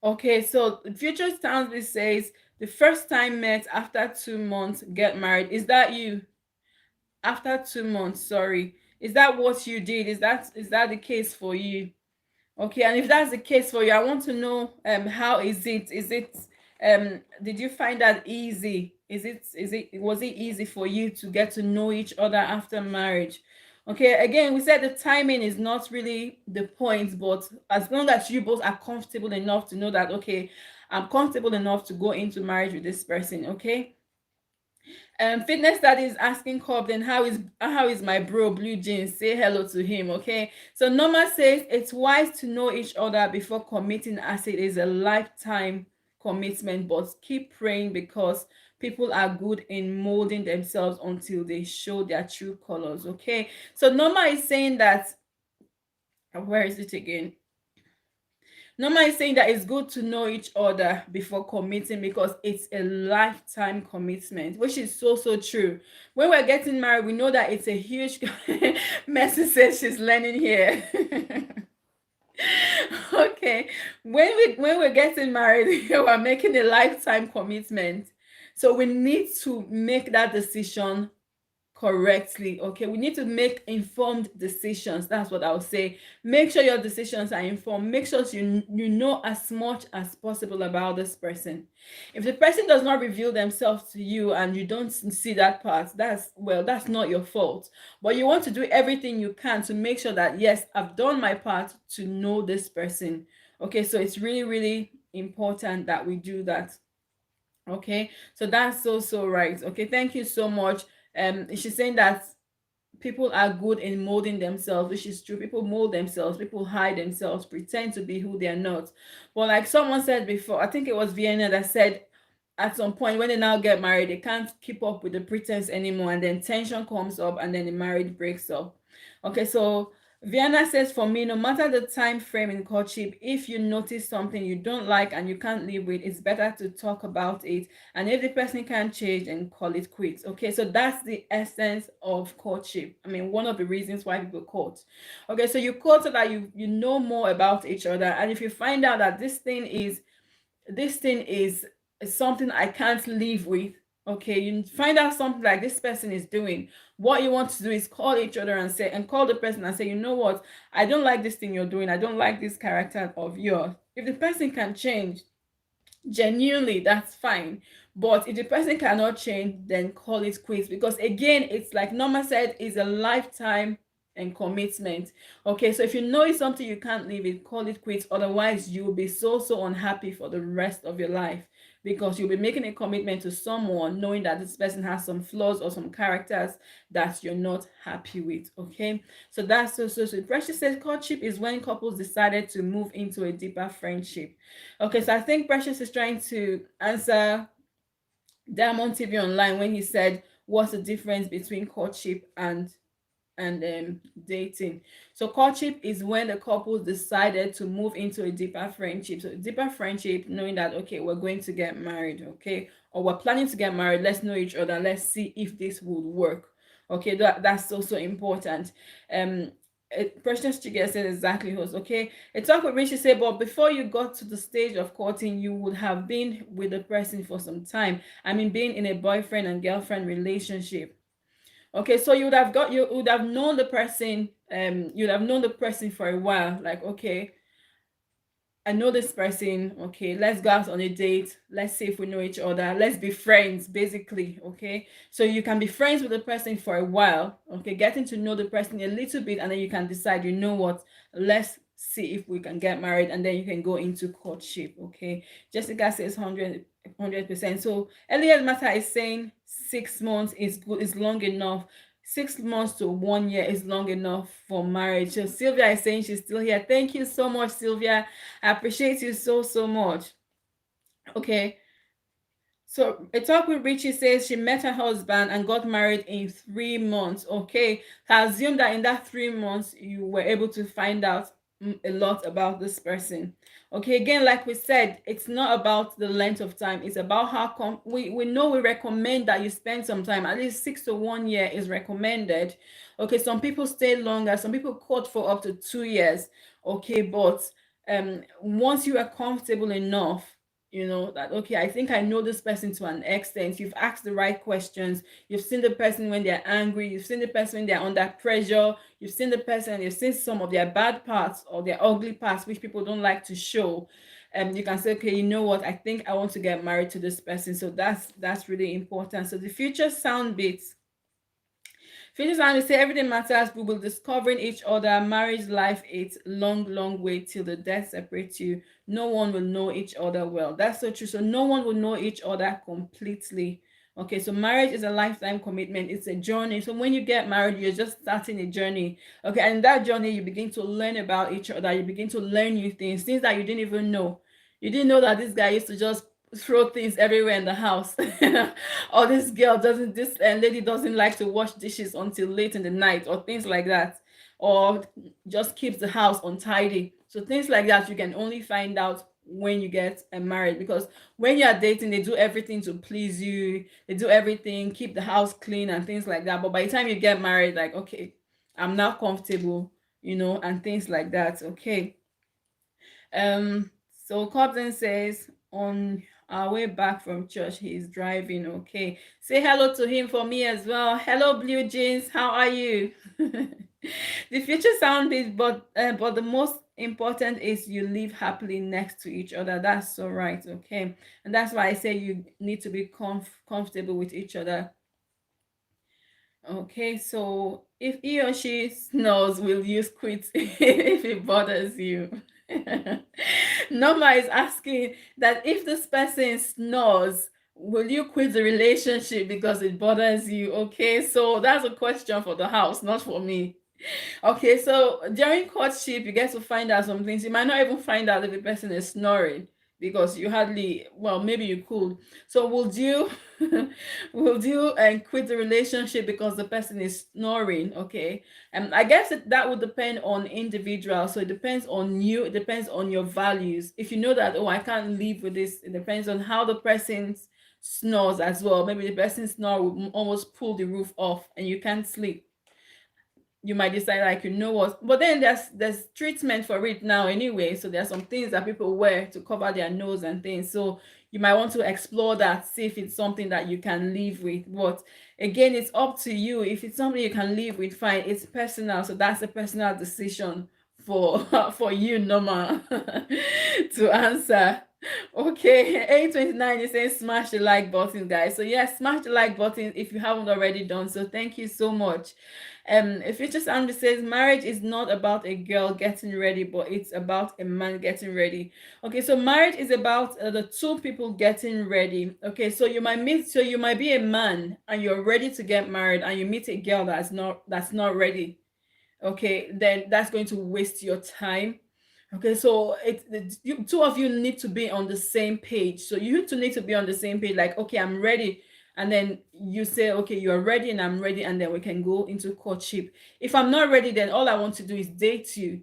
Okay, so Future Stanley says the first time met after 2 months get married. Is that you? After 2 months, sorry. Is that what you did? Is that the case for you? Okay, and if that's the case for you, I want to know how is it? Did you find that easy? Was it easy for you to get to know each other after marriage? Okay, again, we said the timing is not really the point, but as long as you both are comfortable enough to know that, okay, I'm comfortable enough to go into marriage with this person, okay? Fitness Daddy is asking Cobb, then how is my bro Blue Jeans? Say hello to him, okay? So Norma says it's wise to know each other before committing, as it is a lifetime commitment, but keep praying because people are good in molding themselves until they show their true colors, okay? So Norma is saying that, where is it again? Norma is saying that it's good to know each other before committing because it's a lifetime commitment, which is so, so true. When we're getting married, we know that it's a huge message says she's learning here. Okay. When we're getting married, we're making a lifetime commitment. So we need to make that decision correctly. Okay, we need to make informed decisions. That's what I'll say. Make sure your decisions are informed. Make sure you know as much as possible about this person. If the person does not reveal themselves to you and you don't see that part, that's not your fault. But you want to do everything you can to make sure that, yes, I've done my part to know this person. Okay, so it's really, really important that we do that. Okay, so that's so, so right. Okay, thank you so much. She's saying that people are good in molding themselves, which is true. People mold themselves, people hide themselves, pretend to be who they are not. But like someone said before, I think it was Vienna that said at some point when they now get married, they can't keep up with the pretense anymore, and then tension comes up, and then the marriage breaks up. Okay, so Vienna says, for me, no matter the time frame in courtship, if you notice something you don't like and you can't live with, it's better to talk about it. And if the person can't change, then call it quits. Okay, so that's the essence of courtship. I mean, one of the reasons why people court. Okay, so you court so that you know more about each other. And if you find out that this thing is something I can't live with. Okay, you find out something like this person is doing. What you want to do is call each other and call the person and say, you know what, I don't like this thing you're doing. I don't like this character of yours. If the person can change, genuinely, that's fine. But if the person cannot change, then call it quits, because again, it's like Norma said, is a lifetime and commitment. Okay, so if you know it's something you can't live with, call it quits. Otherwise, you'll be so, so unhappy for the rest of your life, because you'll be making a commitment to someone knowing that this person has some flaws or some characters that you're not happy with. Okay, so that's so. Precious says courtship is when couples decided to move into a deeper friendship. Okay, so I think Precious is trying to answer Diamond TV Online when he said, what's the difference between courtship and dating? So courtship is when the couples decided to move into a deeper friendship. So deeper friendship, knowing that, okay, we're going to get married, okay, or we're planning to get married. Let's know each other. Let's see if this would work. Okay, that's also important. Precious Chige said exactly host. Okay, a talk with Richie said, but before you got to the stage of courting, you would have been with the person for some time. I mean, being in a boyfriend and girlfriend relationship. Okay, so you would have known the person. You'd have known the person for a while. Like, okay, I know this person. Okay, let's go out on a date. Let's see if we know each other. Let's be friends, basically. Okay, so you can be friends with the person for a while. Okay, getting to know the person a little bit, and then you can decide, you know what, let's see if we can get married, and then you can go into courtship. Okay, Jessica says 100%. So Elliot Mata is saying 6 months is good, is long enough. 6 months to 1 year is long enough for marriage. So Sylvia is saying she's still here. Thank you so much, Sylvia. I appreciate you so, so much. Okay. So a talk with Richie says she met her husband and got married in 3 months. Okay. I assume that in that 3 months you were able to find out a lot about this person. Okay, again, like we said, it's not about the length of time. It's about how we know we recommend that you spend some time. At least 6 to 1 year is recommended. Okay, some people stay longer. Some people court for up to 2 years. Okay, but once you are comfortable enough, that, okay, I think I know this person to an extent. You've asked the right questions. You've seen the person when they're angry. You've seen the person when they're under pressure. You've seen the person, you've seen some of their bad parts or their ugly parts, which people don't like to show. And you can say, okay, you know what, I think I want to get married to this person. So that's really important. So the future sound bits. Finish and we say everything matters. We will discovering each other. Marriage life, it's long, long way till the death separates you. No one will know each other well. That's so true. So no one will know each other completely. Okay, so marriage is a lifetime commitment. It's a journey. So when you get married, you're just starting a journey. Okay, and in that journey, you begin to learn about each other. You begin to learn new things that you didn't even know. You didn't know that this guy used to just throw things everywhere in the house. Or this lady doesn't like to wash dishes until late in the night, or things like that, or just keeps the house untidy. So things like that you can only find out when you get married, because when you are dating, they do everything to please you. They do everything, keep the house clean and things like that. But by the time you get married, like, okay, I'm now comfortable, and things like that. Okay. um, so Cobden says, on our way back from church, he's driving. Okay. Say hello to him for me as well. Hello, Blue Jeans. How are you? The future sound is, but the most important is you live happily next to each other. That's so right. Okay. And that's why I say you need to be comfortable with each other. Okay, so if he or she snores, will you quit if it bothers you? Norma is asking that if this person snores, will you quit the relationship because it bothers you? Okay, so that's a question for the house, not for me. Okay, so during courtship, you get to find out some things. You might not even find out if the person is snoring because you hardly, well, maybe you could. So would you, would you quit the relationship because the person is snoring? Okay, and I guess that would depend on individual. So it depends on you. It depends on your values. If you know that, oh, I can't live with this. It depends on how the person snores as well. Maybe the person snore will almost pull the roof off, and you can't sleep. You might decide, like, you know what, but then there's treatment for it now anyway. So there's some things that people wear to cover their nose and things. So you might want to explore that, see if it's something that you can live with. But again, it's up to you. If it's something you can live with, fine. It's personal, so that's a personal decision for for you, Norma, to answer. Okay, 829 is saying smash the like button, guys. So yes, smash the like button if you haven't already done so. Thank you so much. Future Sound says marriage is not about a girl getting ready, but it's about a man getting ready. Okay, so marriage is about the two people getting ready. Okay, so you might be a man and you're ready to get married, and you meet a girl that's not ready. Okay, then that's going to waste your time. Okay, so you two of you need to be on the same page. So you need to be on the same page, like, okay, I'm ready. And then you say, okay, you're ready and I'm ready, and then we can go into courtship. If I'm not ready, then all I want to do is date you.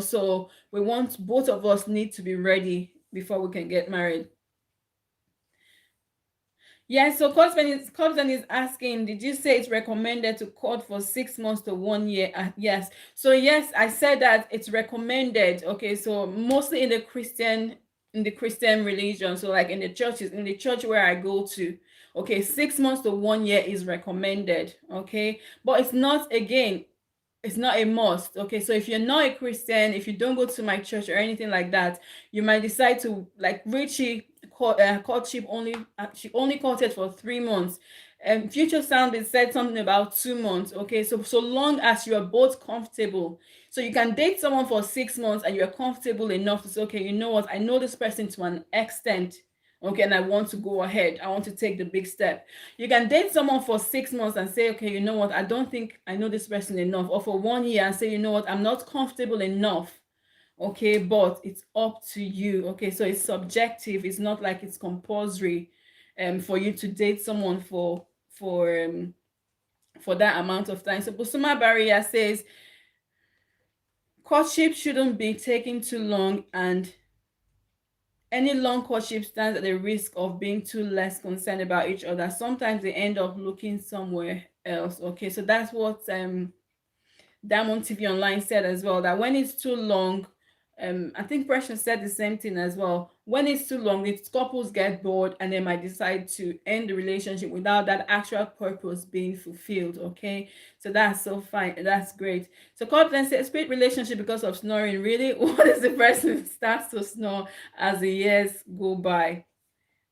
So we want, both of us need to be ready before we can get married. Yes, so Cosman is asking, did you say it's recommended to court for 6 months to 1 year? Yes. So yes, I said that it's recommended. Okay, so mostly in the Christian religion. So like in the church where I go to, okay, 6 months to 1 year is recommended. Okay, but it's not a must. Okay, so if you're not a Christian, if you don't go to my church or anything like that, you might decide to, like Richie, courtship only, she only courted for 3 months. And Future Sound has said something about 2 months. Okay, so long as you are both comfortable, so you can date someone for 6 months and you're comfortable enough to say, okay, you know what, I know this person to an extent. Okay, and I want to go ahead. I want to take the big step. You can date someone for 6 months and say, okay, you know what, I don't think I know this person enough. Or for 1 year and say, you know what, I'm not comfortable enough. Okay, but it's up to you. Okay, so it's subjective. It's not like it's compulsory for you to date someone for that amount of time. So Busuma Barrier says courtship shouldn't be taking too long, and any long courtship stands at the risk of being too less concerned about each other. Sometimes they end up looking somewhere else. Okay, so that's what Diamond TV Online said as well, that when it's too long, I think Precious said the same thing as well. When it's too long, it's couples get bored and they might decide to end the relationship without that actual purpose being fulfilled. Okay, so that's so fine. That's great. So Cotton says, "Split relationship because of snoring." Really, what if the person starts to snore as the years go by?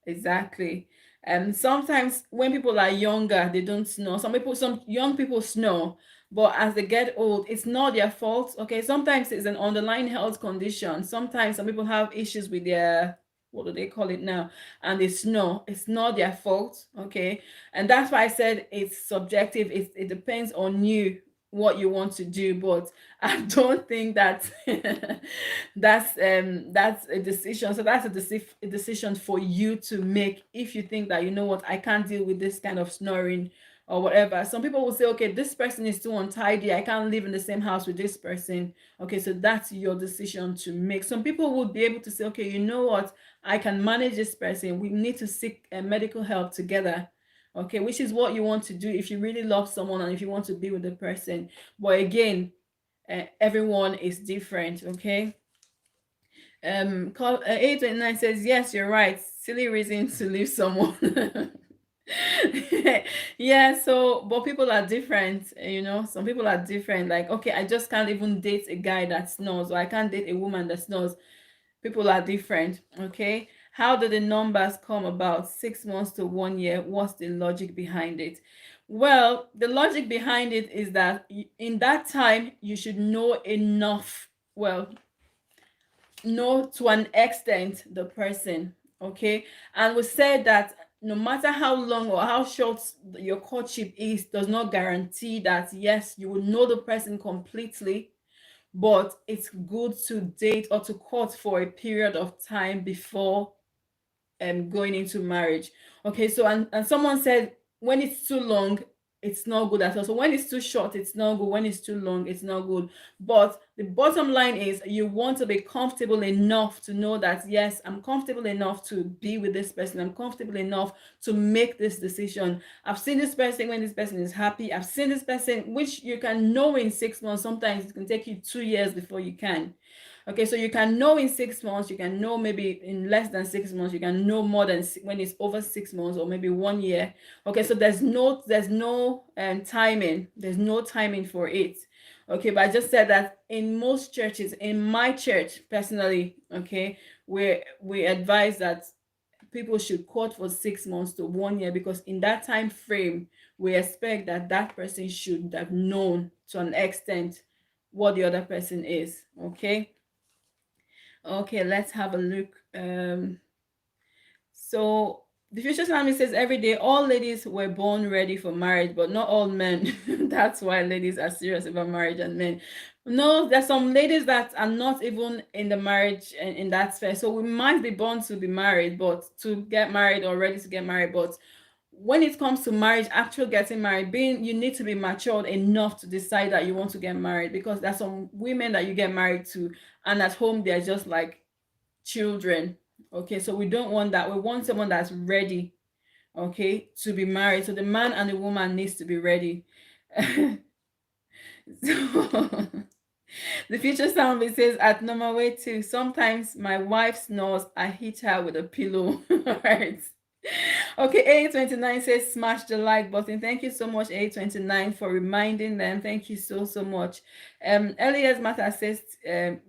Exactly. Sometimes when people are younger, they don't snore. Some young people snore, but as they get old, it's not their fault. Okay. Sometimes it's an underlying health condition. Sometimes some people have issues with their, what do they call it now? And they snore. It's not their fault. Okay. And that's why I said it's subjective. It depends on you what you want to do, but I don't think that that's a decision. So that's a decision for you to make. If you think that, you know what, I can't deal with this kind of snoring or whatever. Some people will say, okay, this person is too untidy, I can't live in the same house with this person. Okay, so that's your decision to make. Some people would be able to say, okay, you know what, I can manage this person, we need to seek medical help together. Okay, which is what you want to do if you really love someone and if you want to be with the person. But again, everyone is different. Okay. Call 829 says, yes, you're right, silly reason to leave someone. Yeah, so but people are different, some people are different. Like, okay, I just can't even date a guy that snores, or I can't date a woman that snores. People are different. Okay, how do the numbers come about? 6 months to 1 year, what's the logic behind it? Well, the logic behind it is that in that time you should know enough, well, know to an extent the person. Okay, and we said that no matter how long or how short your courtship is, does not guarantee that yes, you will know the person completely, but it's good to date or to court for a period of time before going into marriage. Okay, so and someone said when it's too long, it's not good at all. So when it's too short, it's not good. When it's too long, it's not good. But the bottom line is you want to be comfortable enough to know that yes, I'm comfortable enough to be with this person. I'm comfortable enough to make this decision. I've seen this person when this person is happy. I've seen this person, which you can know in 6 months. Sometimes it can take you 2 years before you can. Okay, so you can know in 6 months, you can know maybe in less than 6 months, you can know more than when it's over 6 months or maybe 1 year. Okay, so there's no timing. There's no timing for it. Okay, but I just said that in most churches, in my church personally, okay, we advise that people should court for 6 months to 1 year, because in that time frame we expect that that person should have known to an extent what the other person is. Okay. Okay, let's have a look. So the future Islamic says every day all ladies were born ready for marriage, but not all men. That's why ladies are serious about marriage and men. No, there's some ladies that are not even in the marriage in that sphere. So we might be born to be married, but to get married or ready to get married, but when it comes to marriage, actual getting married, you need to be matured enough to decide that you want to get married, because there's some women that you get married to and at home they're just like children. Okay, so we don't want that. We want someone that's ready, okay, to be married. So the man and the woman needs to be ready. So the future sound it says at number way too. Sometimes my wife snores, I hit her with a pillow. All right. Okay, A29 says smash the like button. Thank you so much, A29, for reminding them. Thank you so much. Elias Mata says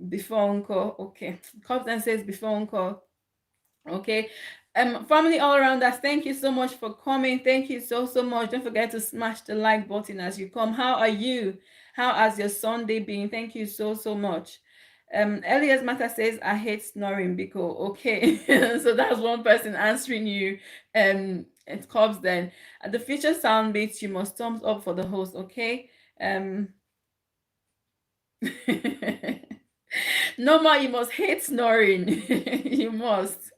before uncle. Okay. Compton says before uncle. Okay. Family all around us, thank you so much for coming. Thank you so much. Don't forget to smash the like button as you come. How are you? How has your Sunday been? Thank you so much. Elias Mata says, I hate snoring because okay. So that's one person answering you. It comes then. At the future sound bits, you must thumbs up for the host, okay? Normal, you must hate snoring. You must.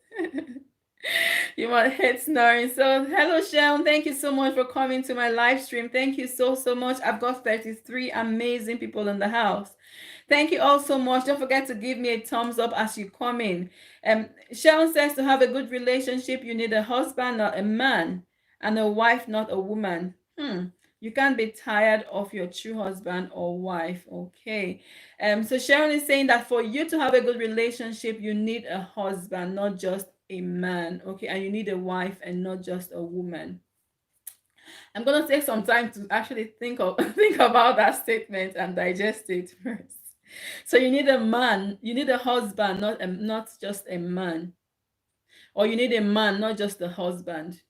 You might hate snoring. So hello Sharon, thank you so much for coming to my live stream. Thank you so much. I've got 33 amazing people in the house. Thank you all so much. Don't forget to give me a thumbs up as you come in. Sharon says to have a good relationship, you need a husband, not a man, and a wife, not a woman. You can't be tired of your true husband or wife. Okay. So Sharon is saying that for you to have a good relationship, you need a husband, not just a man. Okay, and you need a wife and not just a woman. I'm gonna take some time to actually think of think about that statement and digest it first. So you need a man, you need a husband, not just a man, or you need a man, not just a husband.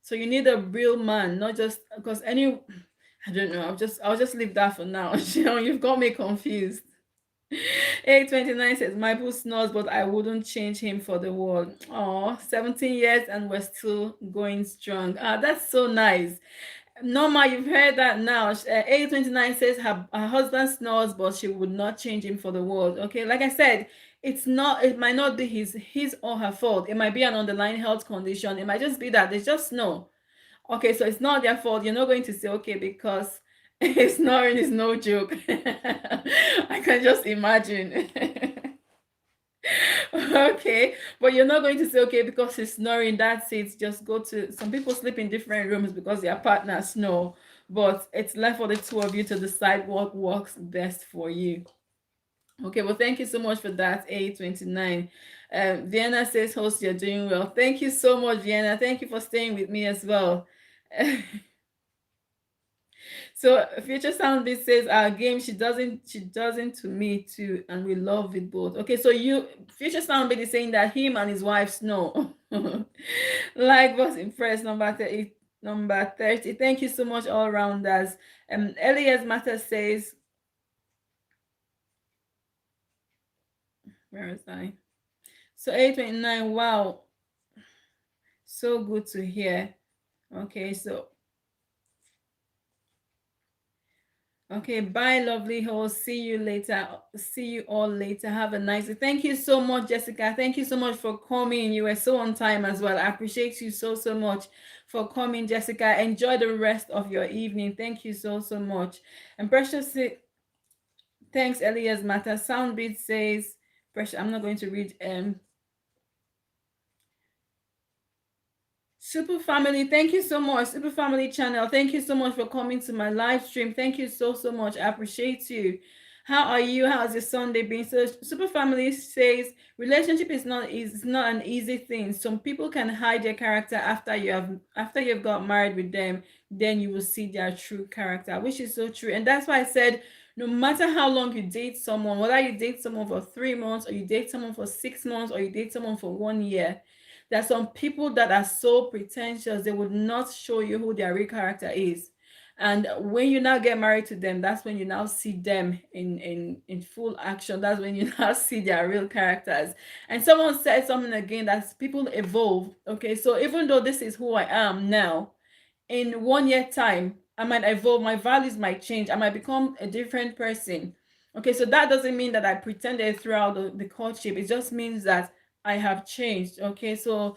So you need a real man, not just because any. I don't know. I'll just leave that for now. You've got me confused. 829 says my boo snores, but I wouldn't change him for the world. Oh, 17 years and we're still going strong. That's so nice. Norma, you've heard that now. 829 says her husband snores, but she would not change him for the world. Okay, like I said, it might not be his or her fault. It might be an underlying health condition. It might just be that they just snore. Okay, so it's not their fault. You're not going to say, okay, because snoring is no joke. I can just imagine. Okay, but you're not going to say, okay, because he's snoring, that's it. Just go to, some people sleep in different rooms because their partners snore, but it's left for the two of you to decide what works best for you. Okay, well, thank you so much for that, A29. Vienna says, host, you're doing well. Thank you so much, Vienna. Thank you for staying with me as well. So Future Soundbit says our game, she doesn't to me too, and we love it both. Okay, so you Future Soundbit is saying that him and his wife know. Like was impressed. Number 30. Thank you so much, all rounders. Elias Matter says, where is I? So 829, wow, so good to hear. Okay, so okay, bye, lovely host. See you later. See you all later. Have a nice day. Thank you so much, Jessica. Thank you so much for coming. You were so on time as well. I appreciate you so, so much for coming, Jessica. Enjoy the rest of your evening. Thank you so, so much. And Precious, thanks, Elias Matter. Soundbeat says, Precious, I'm not going to read Super Family, thank you so much. Super Family channel, thank you so much for coming to my live stream. Thank you so, so much. I appreciate you. How are you? How's your Sunday been? So Super Family says relationship is not an easy thing. Some people can hide their character after you've got married with them, then you will see their true character, which is so true. And that's why I said no matter how long you date someone, whether you date someone for 3 months or you date someone for 6 months or you date someone for 1 year, there are some people that are so pretentious, they would not show you who their real character is. And when you now get married to them, that's when you now see them in full action. That's when you now see their real characters. And someone said something again that people evolve. Okay, so even though this is who I am now, in 1 year time, I might evolve, my values might change, I might become a different person. Okay, so that doesn't mean that I pretended throughout the courtship. It just means that I have changed. Okay, so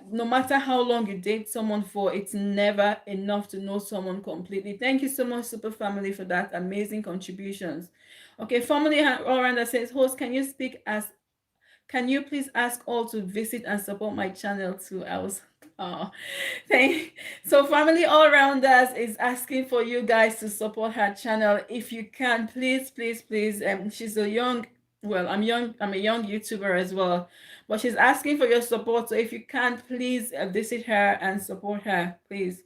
no matter how long you date someone for, it's never enough to know someone completely. Thank you so much, Super Family, for that amazing contributions. Okay, Family all around that says, host, can you please ask all to visit and support my channel too? I was oh thank so Family all around us is asking for you guys to support her channel if you can. Please, please, please. She's a young, well, I'm a young YouTuber as well, but she's asking for your support. So if you can, please visit her and support her, please.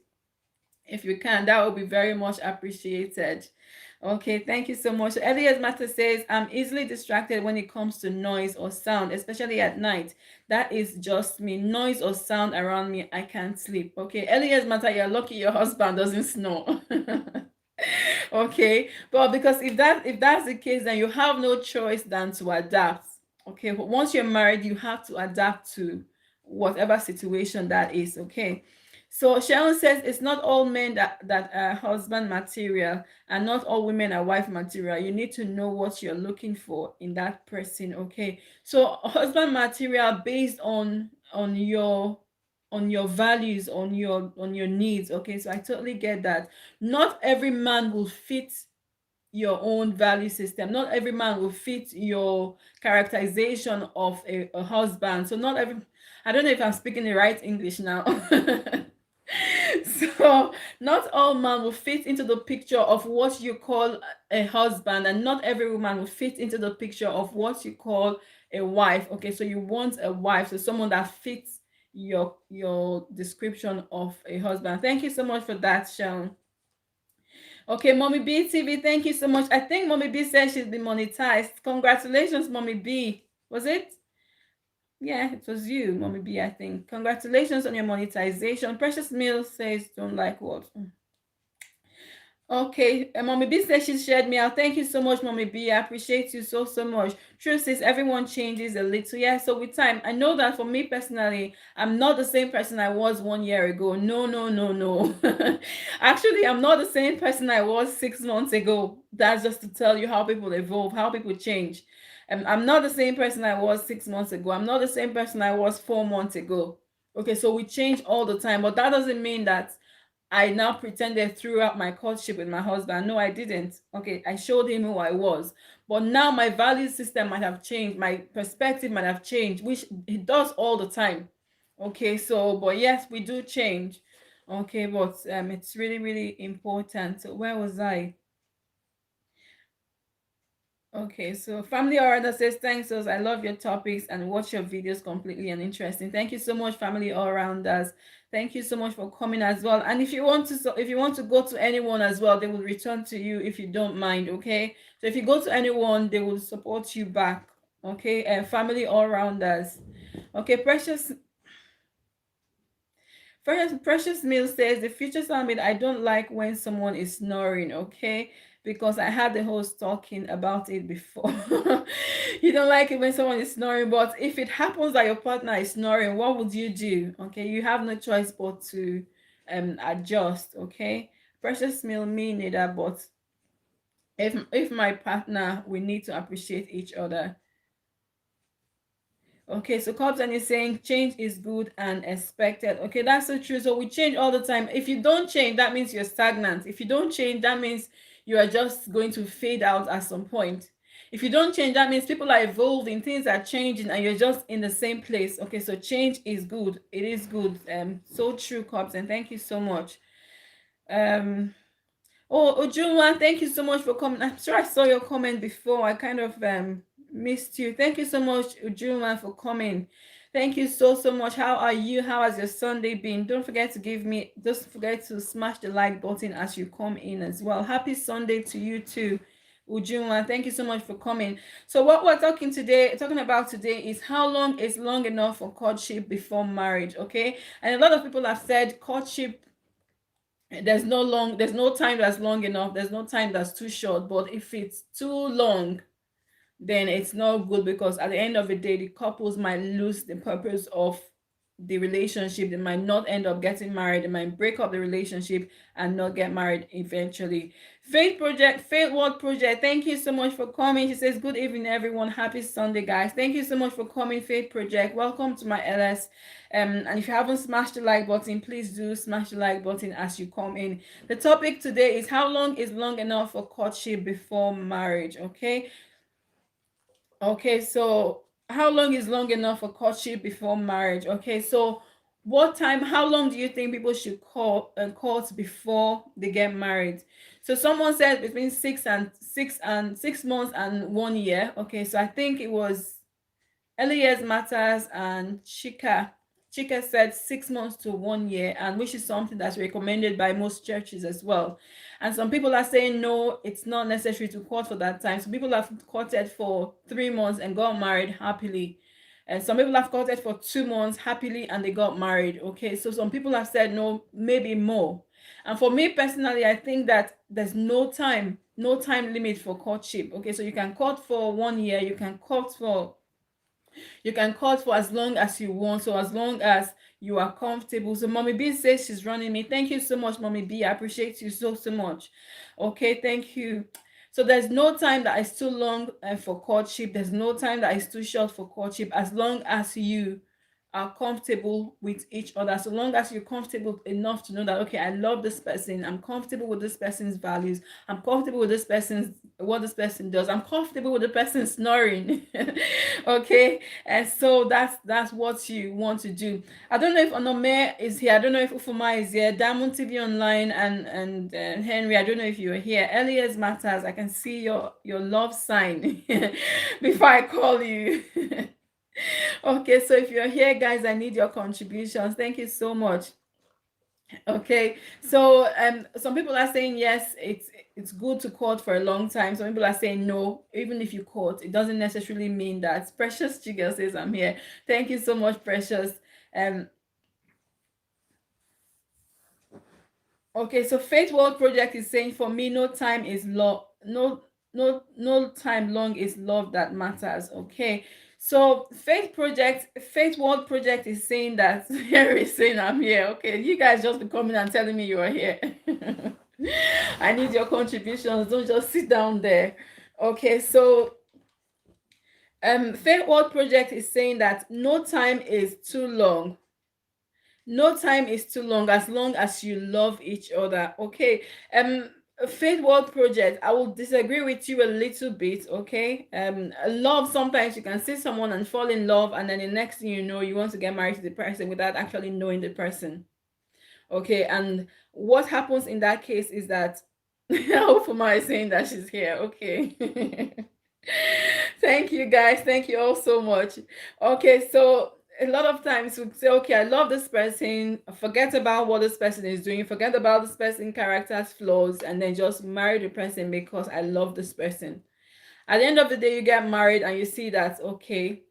If you can, that would be very much appreciated. Okay, thank you so much. Elias Matter says, I'm easily distracted when it comes to noise or sound, especially at night. That is just me. Noise or sound around me, I can't sleep. Okay, Elias Matter, you're lucky your husband doesn't snore. Okay, but because if that's the case, then you have no choice than to adapt. Okay, but once you're married, you have to adapt to whatever situation that is. Okay, so Sharon says it's not all men that are husband material, and not all women are wife material. You need to know what you're looking for in that person. Okay, so husband material based on your values, on your needs. Okay, so I totally get that. Not every man will fit your own value system. Not every man will fit your characterization of a husband. So not every, I don't know if I'm speaking the right English now. So not all men will fit into the picture of what you call a husband, and not every woman will fit into the picture of what you call a wife. Okay, so you want a wife, so someone that fits your description of a husband. Thank you so much for that, Sharon. Okay, Mommy B TV, thank you so much. I think Mommy B said she's been monetized. Congratulations, Mommy B. Was it? Yeah, it was you, Mommy B, I think. Congratulations on your monetization. Precious Mills says, don't like what? Okay, Mommy B says she shared me out. Thank you so much, Mommy B. I appreciate you so, so much. Truth is, everyone changes a little. Yeah, so with time, I know that for me personally, I'm not the same person I was 1 year ago. No, no, no, no. Actually, I'm not the same person I was 6 months ago. That's just to tell you how people evolve, how people change. I'm not the same person I was 6 months ago. I'm not the same person I was 4 months ago. Okay, so we change all the time, but that doesn't mean that I now pretended throughout my courtship with my husband. No, I didn't. Okay, I showed him who I was. But now my value system might have changed. My perspective might have changed, which it does all the time. Okay, so, but yes, we do change. Okay, but it's really, really important. So where was I? Okay, so Family All says, thanks, Sos. I love your topics and watch your videos completely and interesting. Thank you so much, Family All Rounders. Thank you so much for coming as well. And if you want to, if you want to go to anyone as well, they will return to you if you don't mind. Okay, so if you go to anyone, they will support you back. Okay, and Family All Rounders. Okay, Precious Mill says, the future summit, I don't like when someone is snoring, okay? Because I had the host talking about it before. You don't like it when someone is snoring, but if it happens that your partner is snoring, what would you do? Okay, you have no choice but to adjust, okay? Precious Mill, me neither, but if my partner, we need to appreciate each other. Okay, so Cobson is saying change is good and expected. Okay, that's so true. So we change all the time. If you don't change, that means you're stagnant. If you don't change, that means you are just going to fade out at some point. If you don't change, that means people are evolving, things are changing, and you're just in the same place. Okay, so change is good. It is good. So true, Cobson. Thank you so much. Oh, Ujunwa, thank you so much for coming. I'm sure I saw your comment before. I kind of missed you. Thank you so much, Ujunwa, for coming. Thank you so, so much. How are you? How has your Sunday been? Don't forget to don't forget to smash the like button as you come in as well. Happy Sunday to you too, Ujunwa. Thank you so much for coming. So what we're talking about today is how long is long enough for courtship before marriage, okay? And a lot of people have said courtship, there's no time that's long enough, there's no time that's too short, but if it's too long, then it's not good, because at the end of the day, the couples might lose the purpose of the relationship. They might not end up getting married. They might break up the relationship and not get married eventually. Faith World Project, thank you so much for coming. She says, good evening, everyone. Happy Sunday, guys. Thank you so much for coming, Faith Project. Welcome to my LS. And if you haven't smashed the like button, please do smash the like button as you come in. The topic today is how long is long enough for courtship before marriage, okay? Okay, so how long is long enough for courtship before marriage? Okay, so how long do you think people should court before they get married? So someone said between 6 months and 1 year. Okay, so I think it was Early Years Matters and Chika said 6 months to 1 year, and which is something that's recommended by most churches as well. And some people are saying no, it's not necessary to court for that time. Some people have courted for 3 months and got married happily. And some people have courted for 2 months happily and they got married. Okay, so some people have said no, maybe more. And for me personally, I think that there's no time limit for courtship. Okay, so you can court for 1 year, you can court for as long as you want, so as long as you are comfortable. So Mommy B says she's running me. Thank you so much, Mommy B. I appreciate you so, so much. Okay, thank you. So there's no time that is too long for courtship. There's no time that is too short for courtship, as long as you are comfortable with each other. So long as you're comfortable enough to know that, okay, I love this person, I'm comfortable with this person's values, I'm comfortable with this person's what this person does. I'm comfortable with the person snoring. Okay, and so that's what you want to do. I don't know if Onome is here. I don't know if Ufuma is here. Diamond TV Online and Henry. I don't know if you're here. Elias Matters. I can see your love sign before I call you. Okay, so if you're here, guys, I need your contributions. Thank you so much. Okay, so some people are saying yes, it's good to court for a long time. Some people are saying no, even if you court, it doesn't necessarily mean that. Precious Chigel says I'm here. Thank you so much, Precious. Um, okay, so Faith World Project is saying for me, no time is love, no time long is love that matters. Okay, so Faith World Project is saying that here is saying I'm here. Okay, you guys just be coming and telling me you are here. I need your contributions. Don't just sit down there. Okay, so Faith World Project is saying that no time is too long. No time is too long as you love each other. Okay. Faith World Project, I will disagree with you a little bit. Okay. Love, sometimes you can see someone and fall in love, and then the next thing you know, you want to get married to the person without actually knowing the person. Okay, and what happens in that case is that Ofuma is saying that she's here. Okay. Thank you, guys. Thank you all so much. Okay, so a lot of times we say, okay, I love this person, forget about what this person is doing, forget about this person character's flaws, and then just marry the person because I love this person. At the end of the day, you get married and you see that, okay,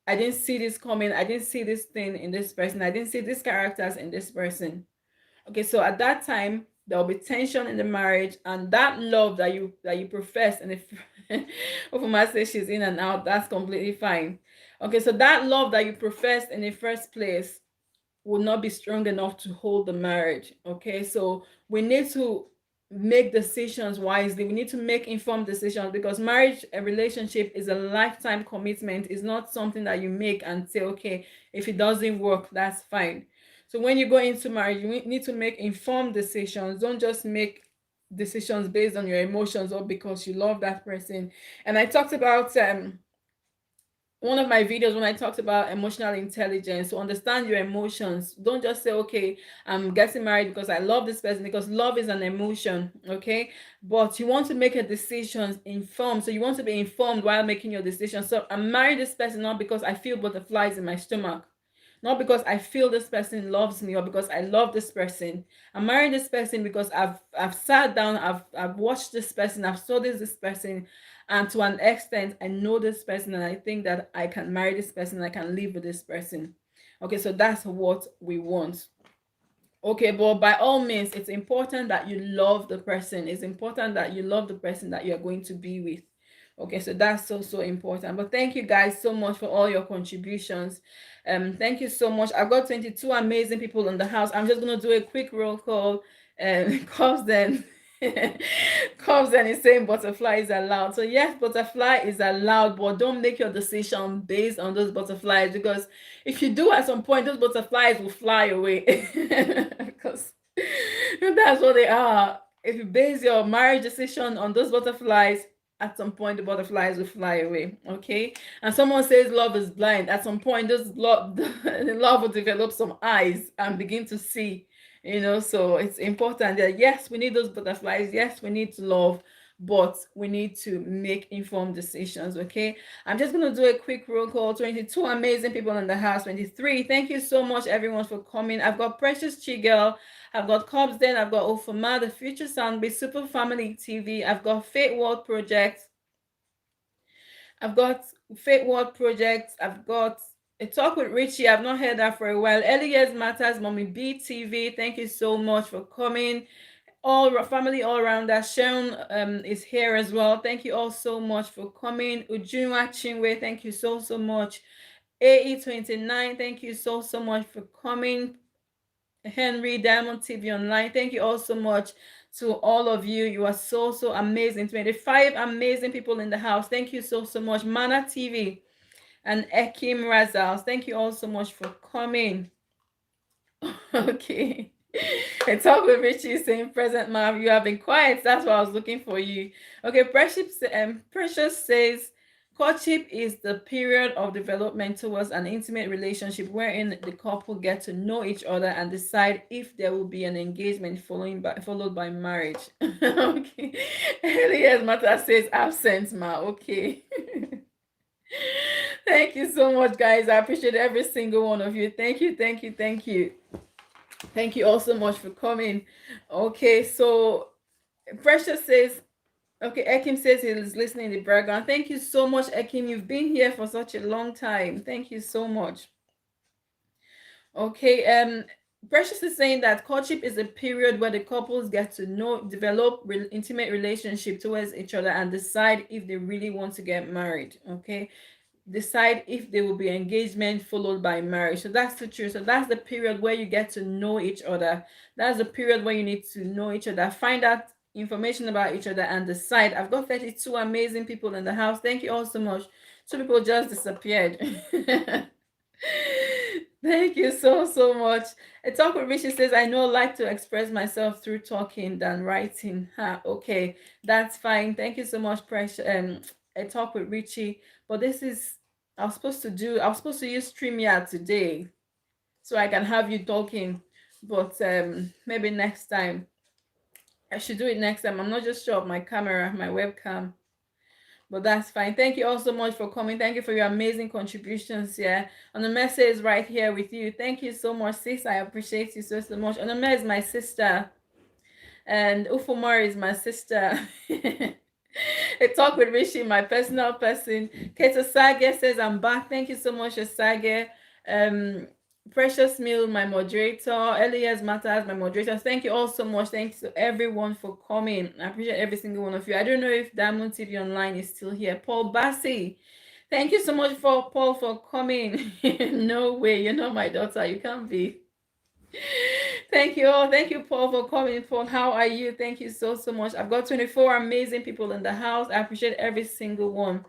I didn't see this coming, I didn't see this thing in this person, I didn't see these characters in this person. Okay, so at that time there'll be tension in the marriage, and that love that you profess, and if Ofuma says she's in and out, that's completely fine. Okay, so that love that you professed in the first place will not be strong enough to hold the marriage. Okay, so we need to make decisions wisely. We need to make informed decisions, because marriage, a relationship, is a lifetime commitment. It's not something that you make and say, okay, if it doesn't work, that's fine. So when you go into marriage, you need to make informed decisions. Don't just make decisions based on your emotions or because you love that person. And I talked about one of my videos when I talked about emotional intelligence, to understand your emotions. Don't just say, okay, I'm getting married because I love this person, because love is an emotion. Okay, but you want to make a decision informed. So you want to be informed while making your decision. So I'm marrying this person not because I feel butterflies in my stomach, not because I feel this person loves me or because I love this person. I'm marrying this person because I've sat down, I've watched this person, I've studied this person, and to an extent, I know this person, and I think that I can marry this person, I can live with this person. Okay, so that's what we want. Okay, but by all means, it's important that you love the person. It's important that you love the person that you're going to be with. Okay, so that's so important. But thank you guys so much for all your contributions. Thank you so much. I've got 22 amazing people in the house. I'm just gonna do a quick roll call. Cause then Comes and is saying butterfly is allowed. So yes, butterfly is allowed, but don't make your decision based on those butterflies, because if you do, at some point those butterflies will fly away. Because that's what they are. If you base your marriage decision on those butterflies, at some point the butterflies will fly away. Okay, and someone says love is blind. At some point this love the love will develop some eyes and begin to see. So it's important that yes, we need those butterflies, yes, we need to love, but we need to make informed decisions. Okay, I'm just going to do a quick roll call. 22 amazing people in the house. 23, thank you so much everyone for coming. I've got Precious Chigel, I've got Cobbs, then I've got Ofuma, the Future Soundbase, Super Family TV, I've got Fate World Project, I've got Fate World Project, I've got a talk with Richie. I've not heard that for a while. Elias Matters, Mommy B TV. Thank you so much for coming. All family all around that. Sharon is here as well. Thank you all so much for coming. Ujunwa Chinwe, thank you so much. AE29, thank you so much for coming. Henry, Diamond TV Online, thank you all so much to all of you. You are so amazing. 25 amazing people in the house. Thank you so much. Mana TV and Ekim Razals, thank you all so much for coming. Okay. I talk with Richie saying, present, mom, you have been quiet. That's why I was looking for you. Okay, Precious says, courtship is the period of development towards an intimate relationship wherein the couple get to know each other and decide if there will be an engagement followed by marriage. Okay. Elias Mata says, absent, ma. Okay. Thank you so much, guys. I appreciate every single one of you. Thank you, thank you, thank you. Thank you all so much for coming. Okay, so Precious says, okay, Ekim says he's listening in the background. Thank you so much, Ekim. You've been here for such a long time. Thank you so much. Okay, Precious is saying that courtship is a period where the couples get to know, develop intimate relationship towards each other and decide if they really want to get married. Okay, decide if there will be engagement followed by marriage. So that's the truth. So that's the period where you get to know each other. That's the period where you need to know each other, find out information about each other and decide. I've got 32 amazing people in the house. Thank you all so much. Two people just disappeared. Thank you so much. A talk with Rishi says, I know I like to express myself through talking than writing. Okay, that's fine. Thank you so much, Precious. A talk with Richie. But this is I was supposed to use StreamYard today so I can have you talking. But maybe next time. I should do it next time. I'm not just sure of my camera, my webcam. But that's fine. Thank you all so much for coming. Thank you for your amazing contributions here. And the message is right here with you. Thank you so much, sis. I appreciate you so much. And the is my sister. And Ufumar is my sister. A talk with Rishi, my personal person. Keto Sage says, I'm back. Thank you so much, Sage. Precious Mill, my moderator. Elias Matters, my moderator. Thank you all so much. Thanks to everyone for coming. I appreciate every single one of you. I don't know if Diamond TV Online is still here. Paul Bassi. Thank you so much for Paul for coming. No way, you're not my daughter. You can't be. Thank you all. Thank you, Paul, for coming. Paul, how are you? Thank you so much. I've got 24 amazing people in the house. I appreciate every single one.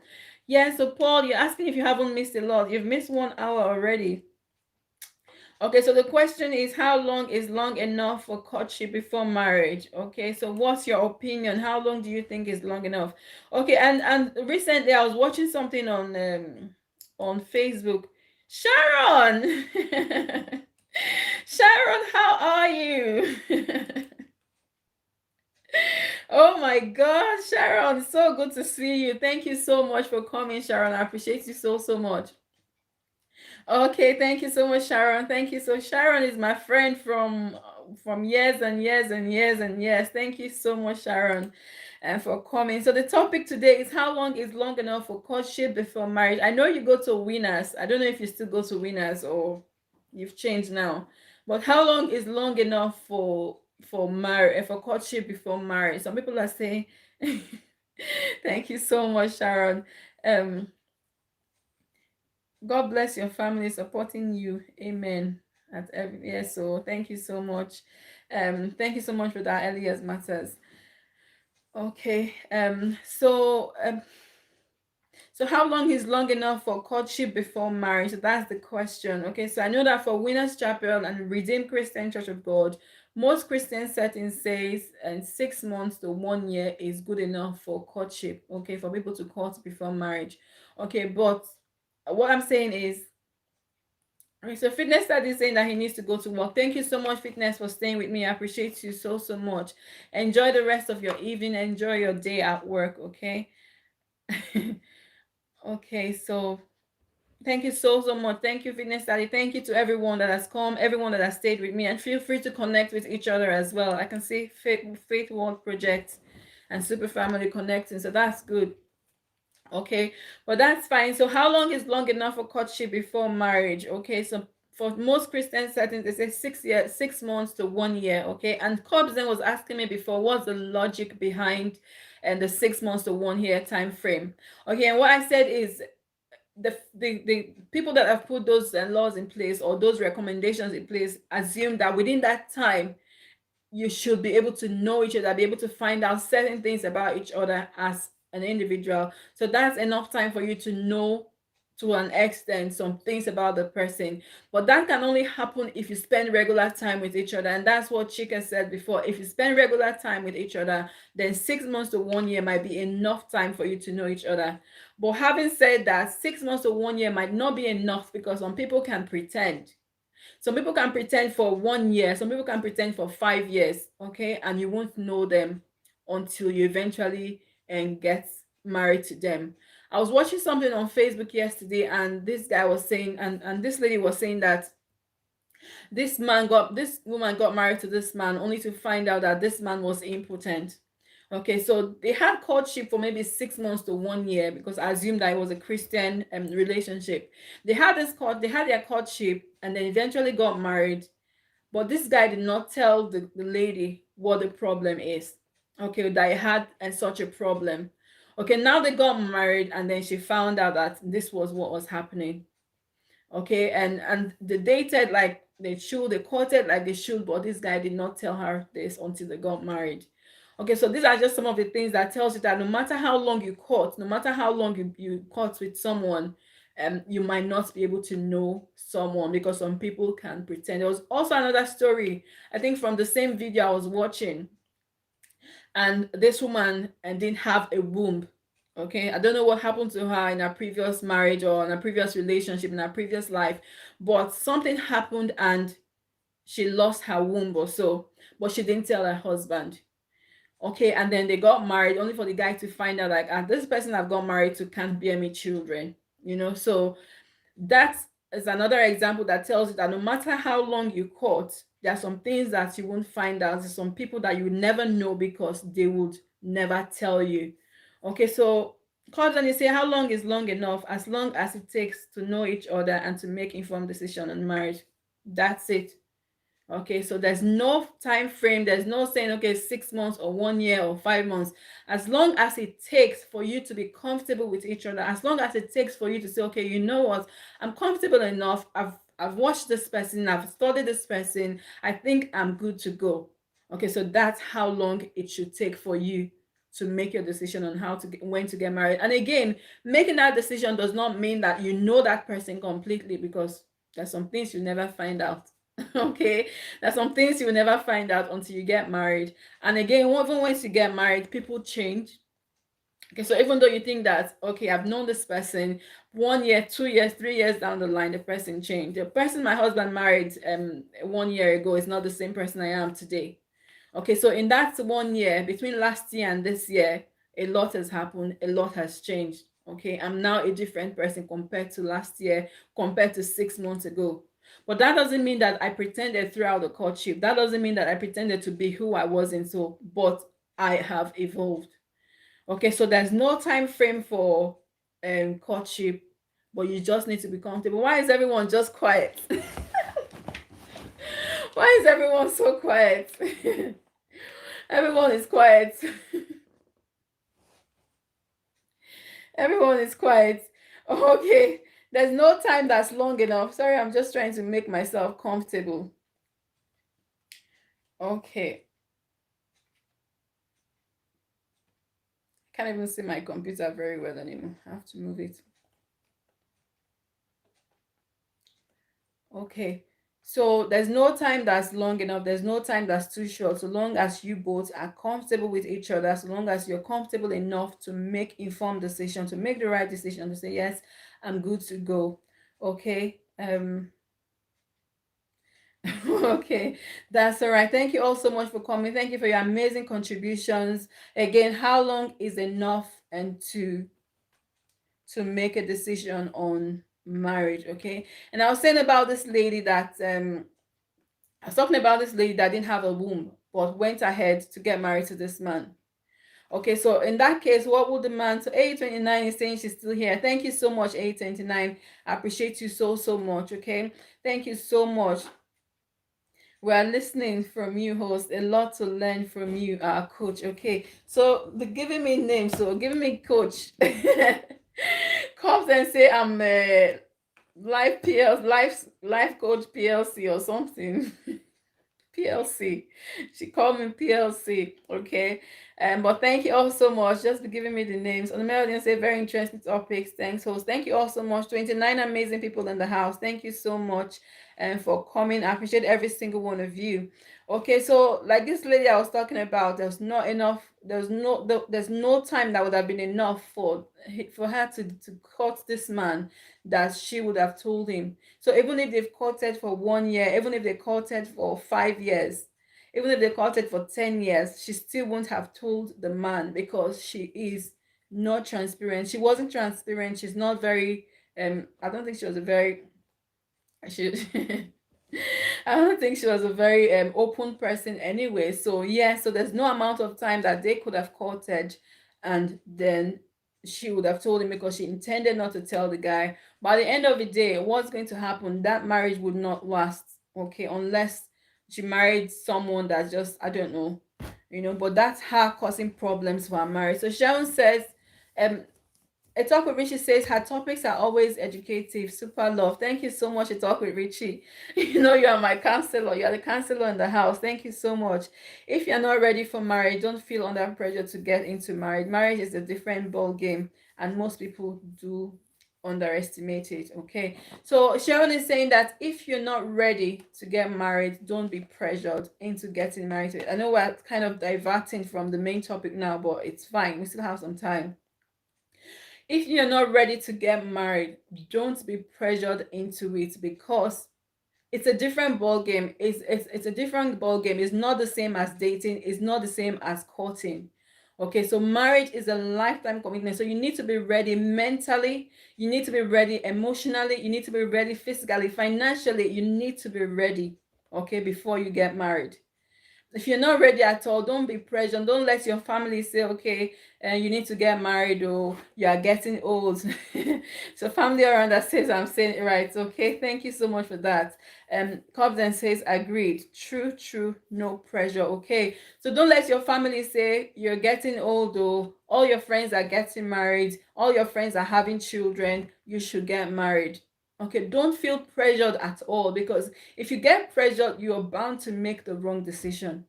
Yeah, so Paul, you're asking if you haven't missed a lot. You've missed 1 hour already. Okay, so the question is, how long is long enough for courtship before marriage? Okay, so what's your opinion? How long do you think is long enough? Okay, and recently I was watching something on Facebook. Sharon, Sharon, how are you? Oh my God, Sharon, so good to see you. Thank you so much for coming, Sharon. I appreciate you so much. Okay, thank you so much, Sharon. Thank you. So Sharon is my friend from years and years and years and years. Thank you so much, Sharon, and for coming. So the topic today is how long is long enough for courtship before marriage. I know you go to Winners. I don't know if you still go to Winners or you've changed now. But how long is long enough for marriage for courtship before marriage? Some people are saying thank you so much, Sharon. God bless your family supporting you. Amen. Yes, so thank you so much. Thank you so much for that, Elias Matters. Okay. So how long is long enough for courtship before marriage? So that's the question. Okay, so I know that for Winners Chapel and Redeemed Christian Church of God, most Christian settings says 6 months to 1 year is good enough for courtship. Okay, for people to court before marriage. Okay, but what I'm saying is, so Fitness Dad is saying that he needs to go to work. Thank you so much, Fitness, for staying with me. I appreciate you so much. Enjoy the rest of your evening. Enjoy your day at work, okay? Okay, so thank you so much. Thank you, Fitness Daddy. Thank you to everyone that has come, everyone that has stayed with me, and feel free to connect with each other as well. I can see Faith World Project and Super Family connecting, so that's good. Okay, but that's fine. So how long is long enough for courtship before marriage? Okay, so for most Christian settings, they say 6 months to 1 year. Okay, and Cobbs then was asking me before, what's the logic behind and the 6 months to 1 year time frame? Okay, and what I said is the people that have put those laws in place or those recommendations in place assume that within that time you should be able to know each other, be able to find out certain things about each other as an individual. So that's enough time for you to know to an extent some things about the person, but that can only happen if you spend regular time with each other. And that's what Chika said before. If you spend regular time with each other, then 6 months to 1 year might be enough time for you to know each other. But having said that, 6 months to 1 year might not be enough, because some people can pretend. Some people can pretend for 1 year, some people can pretend for 5 years, okay, and you won't know them until you eventually get married to them. I was watching something on Facebook yesterday, and this guy was saying, and this lady was saying that this woman got married to this man only to find out that this man was impotent. Okay, so they had courtship for maybe 6 months to 1 year, because I assumed that it was a Christian relationship. They had their courtship, and then eventually got married. But this guy did not tell the lady what the problem is. Okay, that he had such a problem. Okay, now they got married, and then she found out that this was what was happening. Okay, and they dated like they courted like they should, but this guy did not tell her this until they got married. Okay, so these are just some of the things that tells you that no matter how long you court, no matter how long you court with someone, you might not be able to know someone, because some people can pretend. There was also another story, I think from the same video I was watching, and this woman didn't have a womb. Okay, I don't know what happened to her in her previous marriage or in her previous relationship, in her previous life, but something happened and she lost her womb or so, but she didn't tell her husband. Okay, and then they got married only for the guy to find out like, this person I've got married to can't bear me children, so that is another example that tells you that no matter how long you court, there are some things that you won't find out. There's some people that you never know because they would never tell you. Okay, so court, and you say how long is long enough? As long as it takes to know each other and to make informed decision on marriage. That's it. Okay, so there's no time frame. There's no saying, okay, 6 months or 1 year or 5 months. As long as it takes for you to be comfortable with each other, as long as it takes for you to say, okay, you know what, I'm comfortable enough. I've watched this person, I've studied this person, I think I'm good to go. Okay, so that's how long it should take for you to make your decision on when to get married. And again, making that decision does not mean that you know that person completely, because there's some things you never find out. Okay, there's some things you will never find out until you get married. And again, even once you get married, people change. Okay, so even though you think that, okay, I've known this person 1 year, 2 years, 3 years down the line, the person changed. The person my husband married 1 year ago is not the same person I am today. Okay, so in that 1 year, between last year and this year, a lot has happened, a lot has changed. Okay, I'm now a different person compared to last year, compared to 6 months ago. But that doesn't mean that I pretended throughout the courtship. That doesn't mean that I pretended to be who I wasn't. So, but I have evolved. Okay, so there's no time frame for courtship, but you just need to be comfortable. Why is everyone just quiet? Why is everyone so quiet? Everyone is quiet. Everyone is quiet. Okay, there's no time that's long enough. Sorry, I'm just trying to make myself comfortable. Okay. I can't even see my computer very well anymore. I have to move it. Okay. So there's no time that's long enough. There's no time that's too short. So long as you both are comfortable with each other, so long as you're comfortable enough to make informed decision, to make the right decision, to say, yes, I'm good to go. Okay. Okay, that's all right. Thank you all so much for coming. Thank you for your amazing contributions. Again, how long is enough and to make a decision on marriage? Okay. And I was saying about this lady that I was talking about this lady that didn't have a womb but went ahead to get married to this man. Okay, so in that case, what would the man? So A29 is saying she's still here. Thank you so much, A29. I appreciate you so much. Okay, thank you so much. We are listening from you, host. A lot to learn from you, our coach. Okay, so the giving me name, so giving me coach. Comes and say I'm life coach PLC or something. PLC. She called me PLC. Okay. But thank you all so much. Just for giving me the names. On the melody say very interesting topics. Thanks, host. Thank you all so much. 29 amazing people in the house. Thank you so much for coming. I appreciate every single one of you. Okay, so like this lady I was talking about, there's not enough, there's no time that would have been enough for her to court this man that she would have told him. So even if they've courted for 1 year, even if they courted for 5 years, even if they courted for 10 years, she still won't have told the man because she is not transparent. She wasn't transparent. She's not very I don't think she was a very she I don't think she was a very open person anyway. So yeah, so there's no amount of time that they could have courted, and then she would have told him because she intended not to tell the guy. By the end of the day, what's going to happen? That marriage would not last, okay, unless she married someone that's just, I don't know, but that's her causing problems for her marriage. So Sharon says, um, a Talk with Richie says her topics are always educative. Super love. Thank you so much, A Talk with Richie. You are my counselor. You are the counselor in the house. Thank you so much. If you're not ready for marriage, don't feel under pressure to get into marriage. Marriage is a different ball game, and most people do underestimate it. Okay. So Sharon is saying that if you're not ready to get married, don't be pressured into getting married. I know we're kind of diverting from the main topic now, but it's fine. We still have some time. If you're not ready to get married, don't be pressured into it because it's a different ball game. It's a different ball game. It's not the same as dating. It's not the same as courting. Okay, so marriage is a lifetime commitment. So you need to be ready mentally. You need to be ready emotionally. You need to be ready physically, financially. You need to be ready. Okay, before you get married. If you're not ready at all, don't be pressured. Don't let your family say, okay, you need to get married or you are getting old. So family around that says I'm saying it right. Okay, thank you so much for that. Cobden says agreed. True, no pressure. Okay, so don't let your family say you're getting old or all your friends are getting married, all your friends are having children, you should get married. Okay, don't feel pressured at all because if you get pressured, you're bound to make the wrong decision.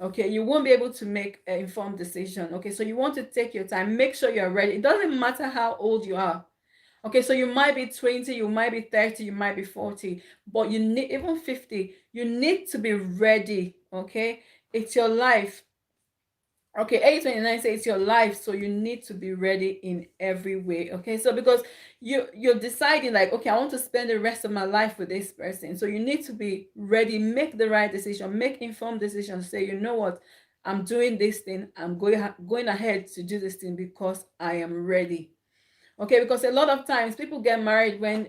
Okay, you won't be able to make an informed decision. Okay, so you want to take your time, make sure you're ready. It doesn't matter how old you are. Okay, so you might be 20, you might be 30, you might be 40, but you need, even 50, you need to be ready. Okay, it's your life. Okay, 829 says it's your life, so you need to be ready in every way. Okay, so because you're deciding like, okay, I want to spend the rest of my life with this person, so you need to be ready, make the right decision, make informed decisions. Say, you know what, I'm doing this thing, I'm going ahead to do this thing because I am ready. Okay, because a lot of times people get married when,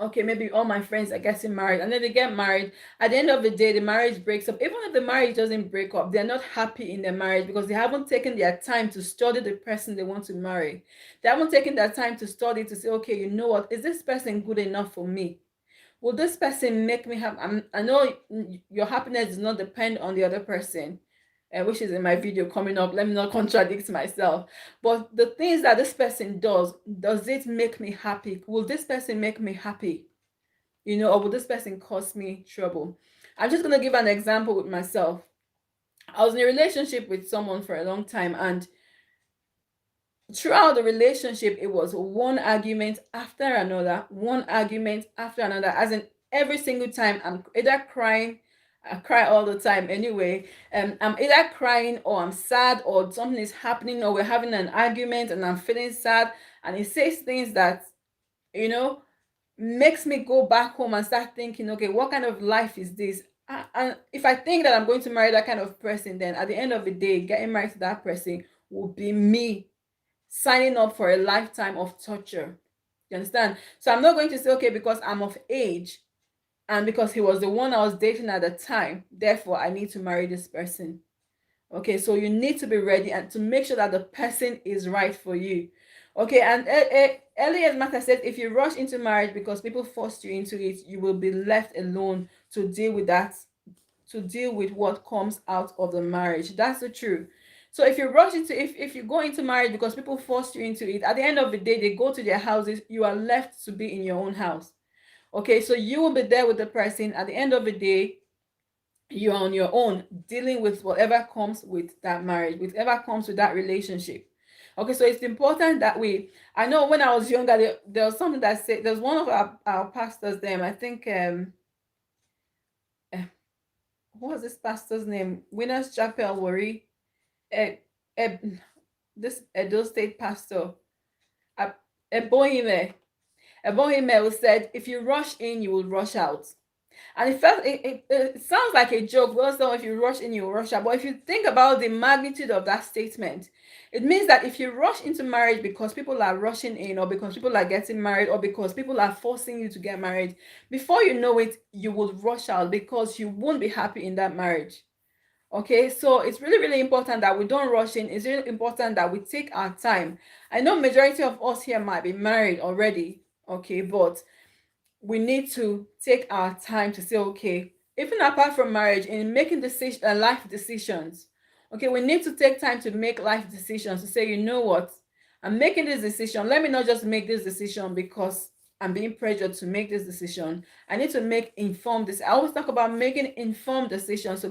okay, maybe all my friends are getting married and then they get married. At the end of the day, the marriage breaks up. Even if the marriage doesn't break up, they're not happy in their marriage because they haven't taken their time to study the person they want to marry. They haven't taken their time to study to say, okay, you know what, is this person good enough for me? Will this person make me happy? I know your happiness does not depend on the other person, which is in my video coming up. Let me not contradict myself. But the things that this person does it make me happy? Will this person make me happy? Or will this person cause me trouble? I'm just going to give an example with myself. I was in a relationship with someone for a long time, and throughout the relationship, it was one argument after another, one argument after another. As in, every single time, I'm either crying, I cry all the time anyway. I'm either crying or I'm sad or something is happening or we're having an argument and I'm feeling sad. And he says things that, you know, makes me go back home and start thinking, okay, what kind of life is this? And if I think that I'm going to marry that kind of person, then at the end of the day, getting married to that person will be me signing up for a lifetime of torture. You understand? So I'm not going to say, okay, because I'm of age and because he was the one I was dating at the time, therefore I need to marry this person. Okay, so you need to be ready and to make sure that the person is right for you. Okay, and earlier Martha said, if you rush into marriage because people forced you into it, you will be left alone to deal with that, to deal with what comes out of the marriage. That's the truth. So if you rush into, if you go into marriage because people forced you into it, at the end of the day, they go to their houses, you are left to be in your own house. Okay, so you will be there with the person. At the end of the day, you're on your own dealing with whatever comes with that marriage, whatever comes with that relationship. Okay, so it's important that I know when I was younger, there was something that said, there's one of our pastors there, I think, eh, what was this pastor's name? Winners Chapel, Worry. Eh, eh, this Edo State pastor, uh, Ebohime. Ebohime said, if you rush in, you will rush out. And it sounds like a joke. Well, so if you rush in, you rush out. But if you think about the magnitude of that statement, it means that if you rush into marriage because people are rushing in, or because people are getting married, or because people are forcing you to get married, before you know it, you will rush out because you won't be happy in that marriage. Okay, so it's really, really important that we don't rush in. It's really important that we take our time. I know majority of us here might be married already, okay, but we need to take our time to say, okay, even apart from marriage, in making life decisions, okay, we need to take time to make life decisions, to say, you know what, I'm making this decision. Let me not just make this decision because I'm being pressured to make this decision. I need to make informed decisions. I always talk about making informed decisions.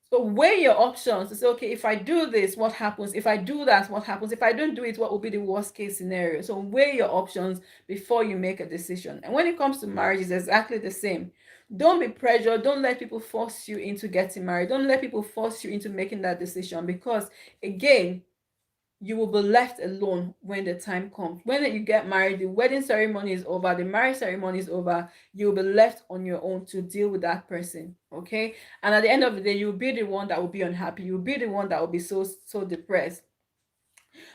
So weigh your options to say, okay, if I do this, what happens? If I do that, what happens? If I don't do it, what will be the worst case scenario? So weigh your options before you make a decision. And when it comes to marriage, it's exactly the same. Don't be pressured. Don't let people force you into getting married. Don't let people force you into making that decision, because again, you will be left alone when the time comes. When you get married, the wedding ceremony is over, the marriage ceremony is over, you'll be left on your own to deal with that person. Okay. And at the end of the day, you'll be the one that will be unhappy. You'll be the one that will be so depressed.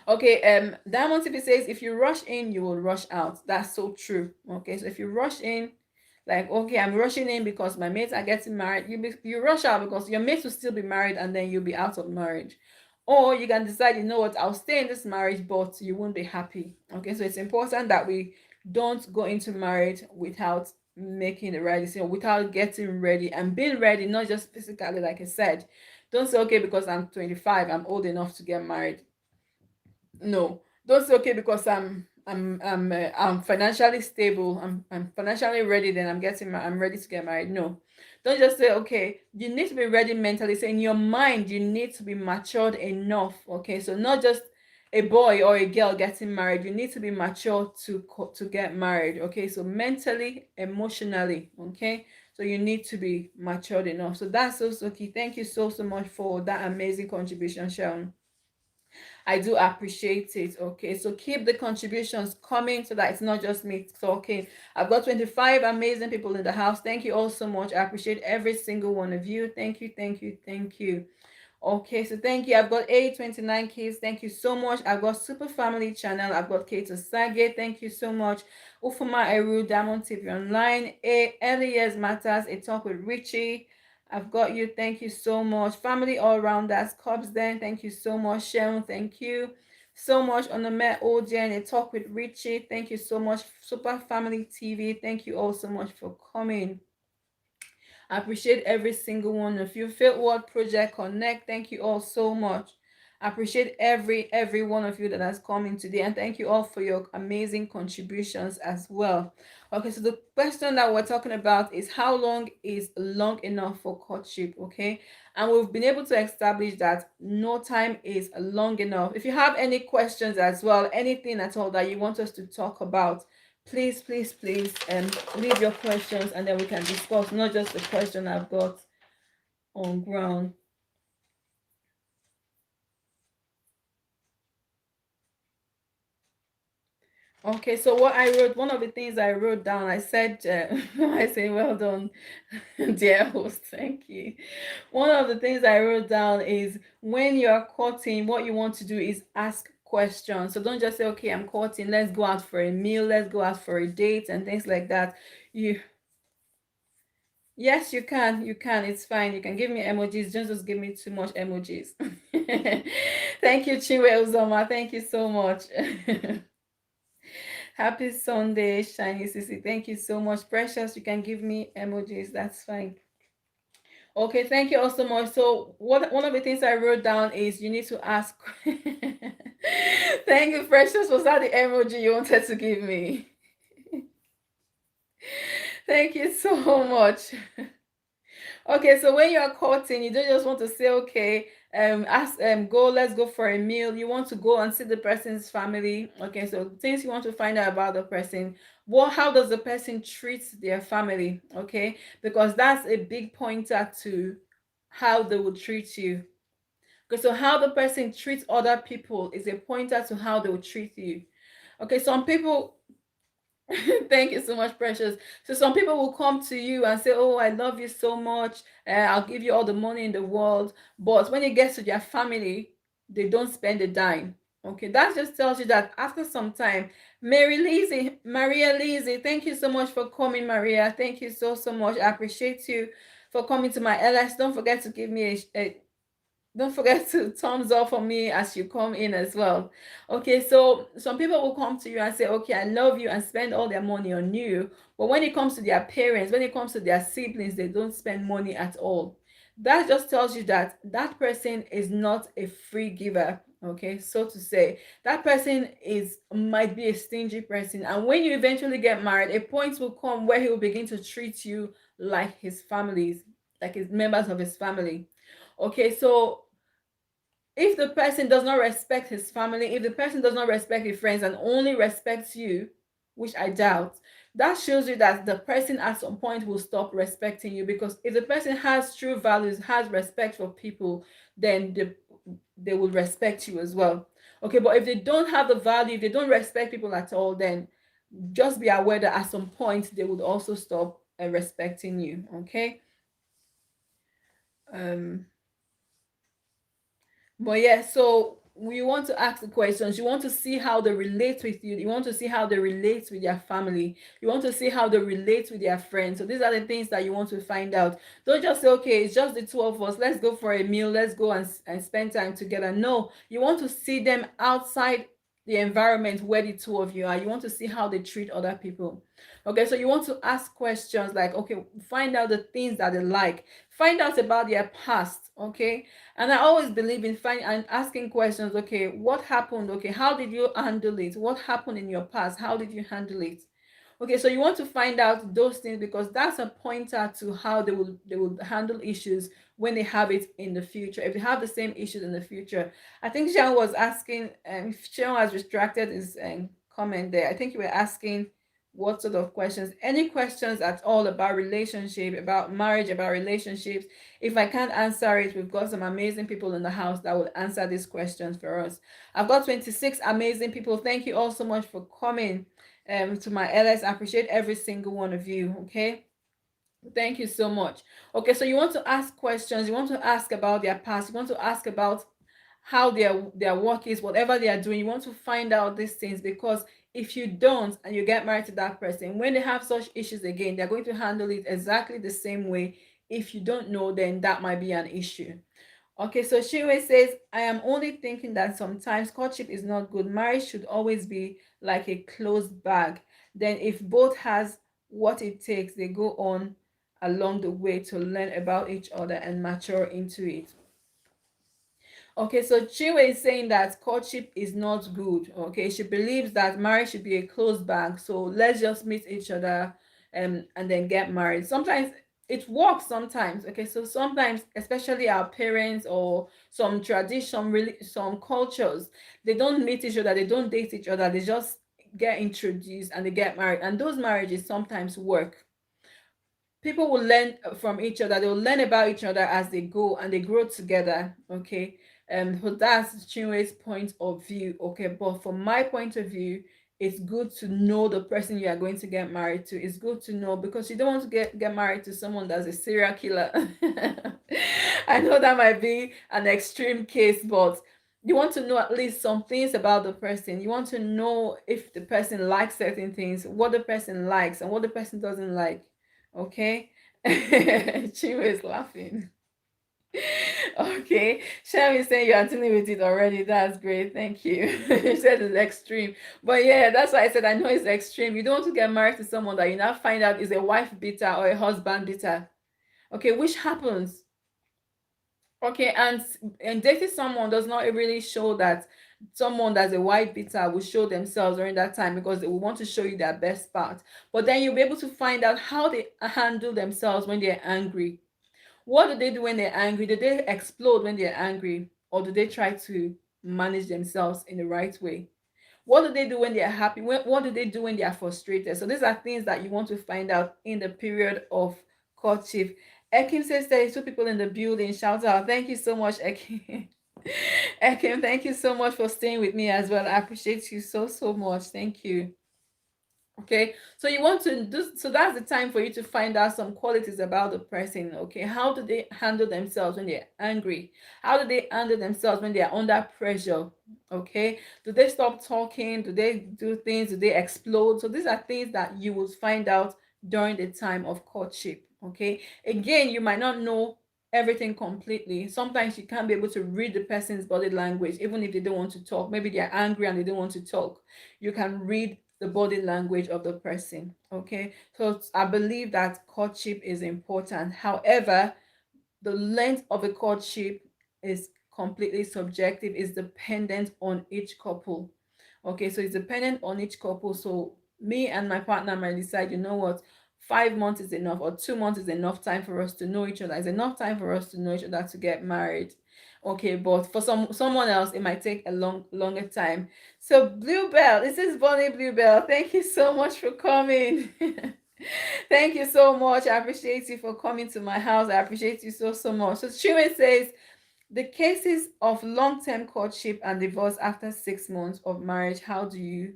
Okay, Diamond TV says, if you rush in, you will rush out. That's so true. Okay, so if you rush in, like, okay, I'm rushing in because my mates are getting married, you rush out because your mates will still be married, and then you'll be out of marriage. Or you can decide, you know what, I'll stay in this marriage, but you won't be happy. Okay, so it's important that we don't go into marriage without making the right decision, without getting ready and being ready, not just physically, like I said. Don't say, okay, because I'm 25, I'm old enough to get married. No, don't say, okay, because I'm financially stable, I'm financially ready, then I'm ready to get married. No, don't just say, okay, you need to be ready mentally. So in your mind, you need to be matured enough. Okay, so not just a boy or a girl getting married, you need to be mature to get married. Okay, so mentally, emotionally. Okay, so you need to be matured enough. So that's also key. Thank you so much for that amazing contribution, Sharon. I do appreciate it. Okay, so keep the contributions coming so that it's not just me talking. I've got 25 amazing people in the house. Thank you all so much. I appreciate every single one of you. Thank you, thank you, thank you. Okay, so thank you. I've got 29 kids. Thank you so much. I've got Super Family Channel. I've got Kato Sage. Thank you so much. Ufuma Eru, Diamond TV Online. Early Years Matters, A Talk with Richie. I've got you. Thank you so much. Family All Rounders, Cubs then. Thank you so much. Sharon, thank you so much. On the Met Ojen, A Talk with Richie. Thank you so much. Super Family TV. Thank you all so much for coming. I appreciate every single one of you. Field World Project Connect, thank you all so much. I appreciate every one of you that has come in today, and thank you all for your amazing contributions as well. Okay, so the question that we're talking about is, how long is long enough for courtship? Okay, and we've been able to establish that no time is long enough. If you have any questions as well, anything at all that you want us to talk about, please leave your questions, and then we can discuss, not just the question I've got on ground. Okay, so one of the things I wrote down, I said, I say, well done, dear host, thank you. One of the things I wrote down is, when you're courting, what you want to do is ask questions. So don't just say, okay, I'm courting, let's go out for a meal, let's go out for a date, and things like that. Yes, you can. You can. It's fine. You can give me emojis. Just give me too much emojis. Thank you, Chinwe Uzoma. Thank you so much. Happy Sunday, Shiny Sissy. Thank you so much. Precious, you can give me emojis. That's fine. Okay, thank you all so much. So one of the things I wrote down is, you need to ask. Thank you, Precious. Was that the emoji you wanted to give me? Thank you so much. Okay, so when you're courting, you don't just want to say, okay, ask go, let's go for a meal. You want to go and see the person's family. Okay, so things you want to find out about the person. What how does the person treat their family? Okay, because that's a big pointer to how they will treat you. Okay, so how the person treats other people is a pointer to how they will treat you. Okay, some people thank you so much, Precious. So some people will come to you and say, "Oh, I love you so much. I'll give you all the money in the world." But when it gets to their family, they don't spend a dime. Okay, that just tells you that after some time, Maria Lizzie, thank you so much for coming, Maria. Thank you so much. I appreciate you for coming to my LS. Don't forget to give me a don't forget to thumbs up for me as you come in as well. Okay, so some people will come to you and say, okay, I love you, and spend all their money on you. But when it comes to their parents, when it comes to their siblings, they don't spend money at all. That just tells you that that person is not a free giver. Okay, so to say, that person is might be a stingy person. And when you eventually get married, a point will come where he will begin to treat you like his families, like his members of his family. Okay, so if the person does not respect his family, if the person does not respect his friends and only respects you, which I doubt, that shows you that the person at some point will stop respecting you. Because if the person has true values, has respect for people, then they will respect you as well. Okay, but if they don't have the value, if they don't respect people at all, then just be aware that at some point they would also stop respecting you. Okay. um But yeah, so you want to ask the questions. You want to see how they relate with you. You want to see how they relate with their family. You want to see how they relate with their friends. So these are the things that you want to find out. Don't just say, okay, it's just the two of us. Let's go for a meal. Let's go and spend time together. No, you want to see them outside the environment where the two of you are. You want to see how they treat other people. Okay, so you want to ask questions like, okay, find out the things that they like. Find out about their past. Okay, and I always believe in finding and asking questions. Okay, what happened? Okay, how did you handle it? What happened in your past? How did you handle it? Okay, so you want to find out those things because that's a pointer to how they will handle issues when they have it in the future. If they have the same issues in the future, I think Sean was asking. If Sean was distracted, his comment there. I think you were asking what sort of questions, any questions at all about relationship, about marriage, about relationships. If I can't answer it, we've got some amazing people in the house that will answer these questions for us. I've got 26 amazing people. Thank you all so much for coming to my LS. I appreciate every single one of you. Okay. Thank you so much. Okay, so you want to ask questions, you want to ask about their past, you want to ask about how their work is, whatever they are doing. You want to find out these things because if you don't and you get married to that person, when they have such issues again, they're going to handle it exactly the same way. If you don't know, then that might be an issue. Okay, so Shinwe says, I am only thinking that sometimes courtship is not good. Marriage should always be like a closed bag. Then, if both has what it takes, they go on along the way to learn about each other and mature into it. Okay, so Chinwe is saying that courtship is not good. Okay, she believes that marriage should be a closed bag. So let's just meet each other and then get married. Sometimes it works sometimes. Okay, so sometimes, especially our parents or some tradition, really some cultures, they don't meet each other, they don't date each other, they just get introduced and they get married. And those marriages sometimes work. People will learn from each other, they will learn about each other as they go and they grow together. Okay, so that's Chinwe's point of view. Okay, but from my point of view, it's good to know the person you are going to get married to. It's good to know because you don't want to get married to someone that's a serial killer. I know that might be an extreme case, but you want to know at least some things about the person. You want to know if the person likes certain things, what the person likes and what the person doesn't like. Okay. Chiwo is laughing. Okay. Sham is saying you are dealing with it already. That's great. Thank you. You said it's extreme. But yeah, that's why I said I know it's extreme. You don't want to get married to someone that you now find out is a wife beater or a husband beater. Okay, which happens. Okay, and dating someone does not really show that someone that's a white beater will show themselves during that time because they will want to show you their best part. But then you'll be able to find out how they handle themselves when they're angry. What do they do when they're angry? Do they explode when they're angry, or do they try to manage themselves in the right way? What do they do when they are happy? What do they do when they are frustrated? So these are things that you want to find out in the period of courtship. Ekim says there is two people in the building. Shout out. Thank you so much, Ekim. Ekim, thank you so much for staying with me as well. I appreciate you so, so much. Thank you. Okay, so you want to do, so that's the time for you to find out some qualities about the person. Okay, how do they handle themselves when they're angry? How do they handle themselves when they are under pressure? Okay, do they stop talking? Do they do things? Do they explode? So these are things that you will find out during the time of courtship. Okay, again, you might not know everything completely. Sometimes you can't be able to read the person's body language even if they don't want to talk. Maybe they're angry and they don't want to talk. You can read the body language of the person. Okay, so I believe that courtship is important. However, the length of a courtship is completely subjective, is dependent on each couple. Okay, so it's dependent on each couple. So me and my partner might decide, you know what, 5 months is enough, or 2 months is enough time for us to know each other. It's enough time for us to know each other to get married. Okay, but for someone else, it might take a longer time. So Bluebell, this is Bonnie Bluebell. Thank you so much for coming. Thank you so much. I appreciate you for coming to my house. I appreciate you so, so much. So Chiwe says, the cases of long-term courtship and divorce after 6 months of marriage, how do you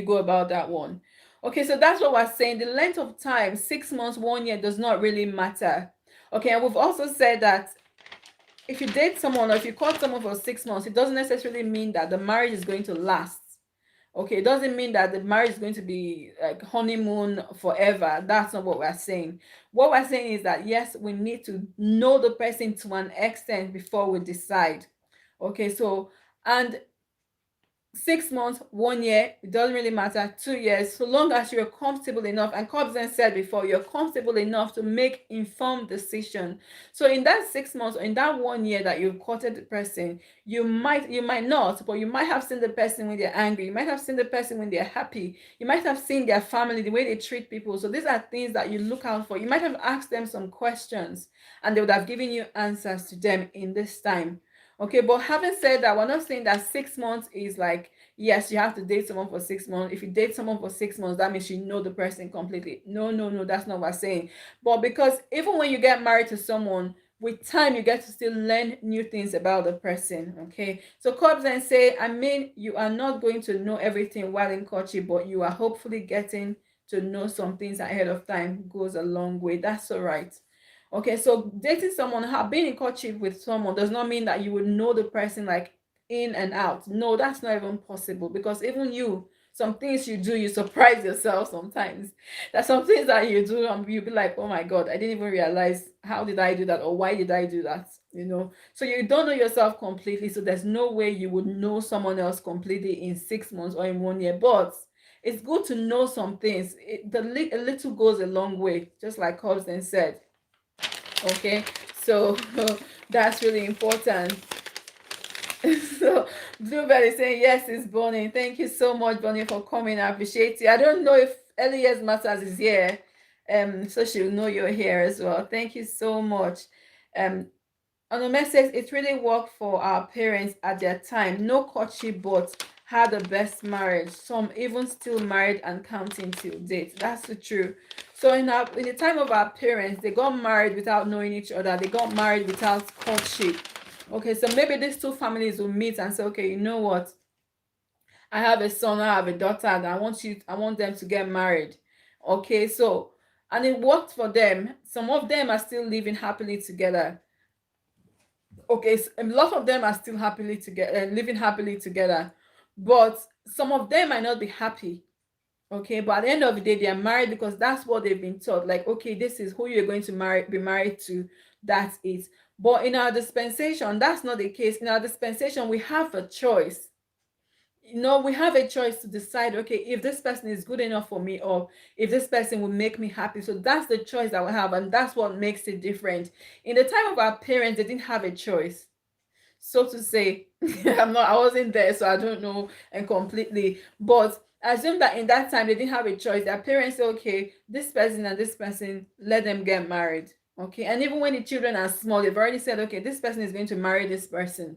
go about that one? Okay, so that's what we're saying. The length of time, 6 months, 1 year, does not really matter. Okay, and we've also said that if you date someone or if you court someone for 6 months, it doesn't necessarily mean that the marriage is going to last. Okay, it doesn't mean that the marriage is going to be like honeymoon forever. That's not what we're saying. What we're saying is that yes, we need to know the person to an extent before we decide. Okay, so, and 6 months, 1 year, it doesn't really matter, 2 years, so long as you're comfortable enough, and Cobson said before, you're comfortable enough to make informed decision. So in that 6 months, or in that 1 year that you've courted the person, you might not, but you might have seen the person when they're angry, you might have seen the person when they're happy, you might have seen their family, the way they treat people. So these are things that you look out for. You might have asked them some questions and they would have given you answers to them in this time. Okay, but having said that, we're not saying that 6 months is like, yes, you have to date someone for 6 months. If you date someone for 6 months, that means you know the person completely. No, no, no, that's not what we're saying. But because even when you get married to someone, with time you get to still learn new things about the person. Okay, so Cobbs and say, I mean, you are not going to know everything while in courtship, but you are hopefully getting to know some things ahead of time. Goes a long way. That's all right. Okay, so dating someone, being in courtship with someone does not mean that you would know the person like in and out. No, that's not even possible, because even you, some things you do, you surprise yourself sometimes. There's some things that you do and you'll be like, oh my God, I didn't even realize, how did I do that, or why did I do that? So you don't know yourself completely. So there's no way you would know someone else completely in 6 months or in 1 year. But it's good to know some things. A little goes a long way, just like Colson said. Okay, so that's really important. So Bluebell is saying yes, it's Bonnie. Thank you so much, Bonnie, for coming. I appreciate you. I don't know if Elias Matters is here, so she'll know you're here as well. Thank you so much. On the message, it really worked for our parents at their time. No courtship, but had the best marriage. Some even still married and counting till date. That's the truth. So in the time of our parents, they got married without knowing each other. They got married without courtship. Okay, so maybe these two families will meet and say, okay, you know what? I have a son, I have a daughter, and I want them to get married. Okay, so, and it worked for them. Some of them are still living happily together. Okay, so a lot of them are still happily together, living happily together, but some of them might not be happy. Okay, but at the end of the day, they are married because that's what they've been taught. Like, okay, this is who you're going to be married to. That's it. But in our dispensation, that's not the case. In our dispensation, we have a choice. We have a choice to decide, okay, if this person is good enough for me, or if this person will make me happy. So that's the choice that we have, and that's what makes it different. In the time of our parents, they didn't have a choice, so to say. I wasn't there, so I don't know and completely, but assume that in that time they didn't have a choice. Their parents say, okay, this person and this person, let them get married. Okay, and even when the children are small, they've already said, okay, this person is going to marry this person.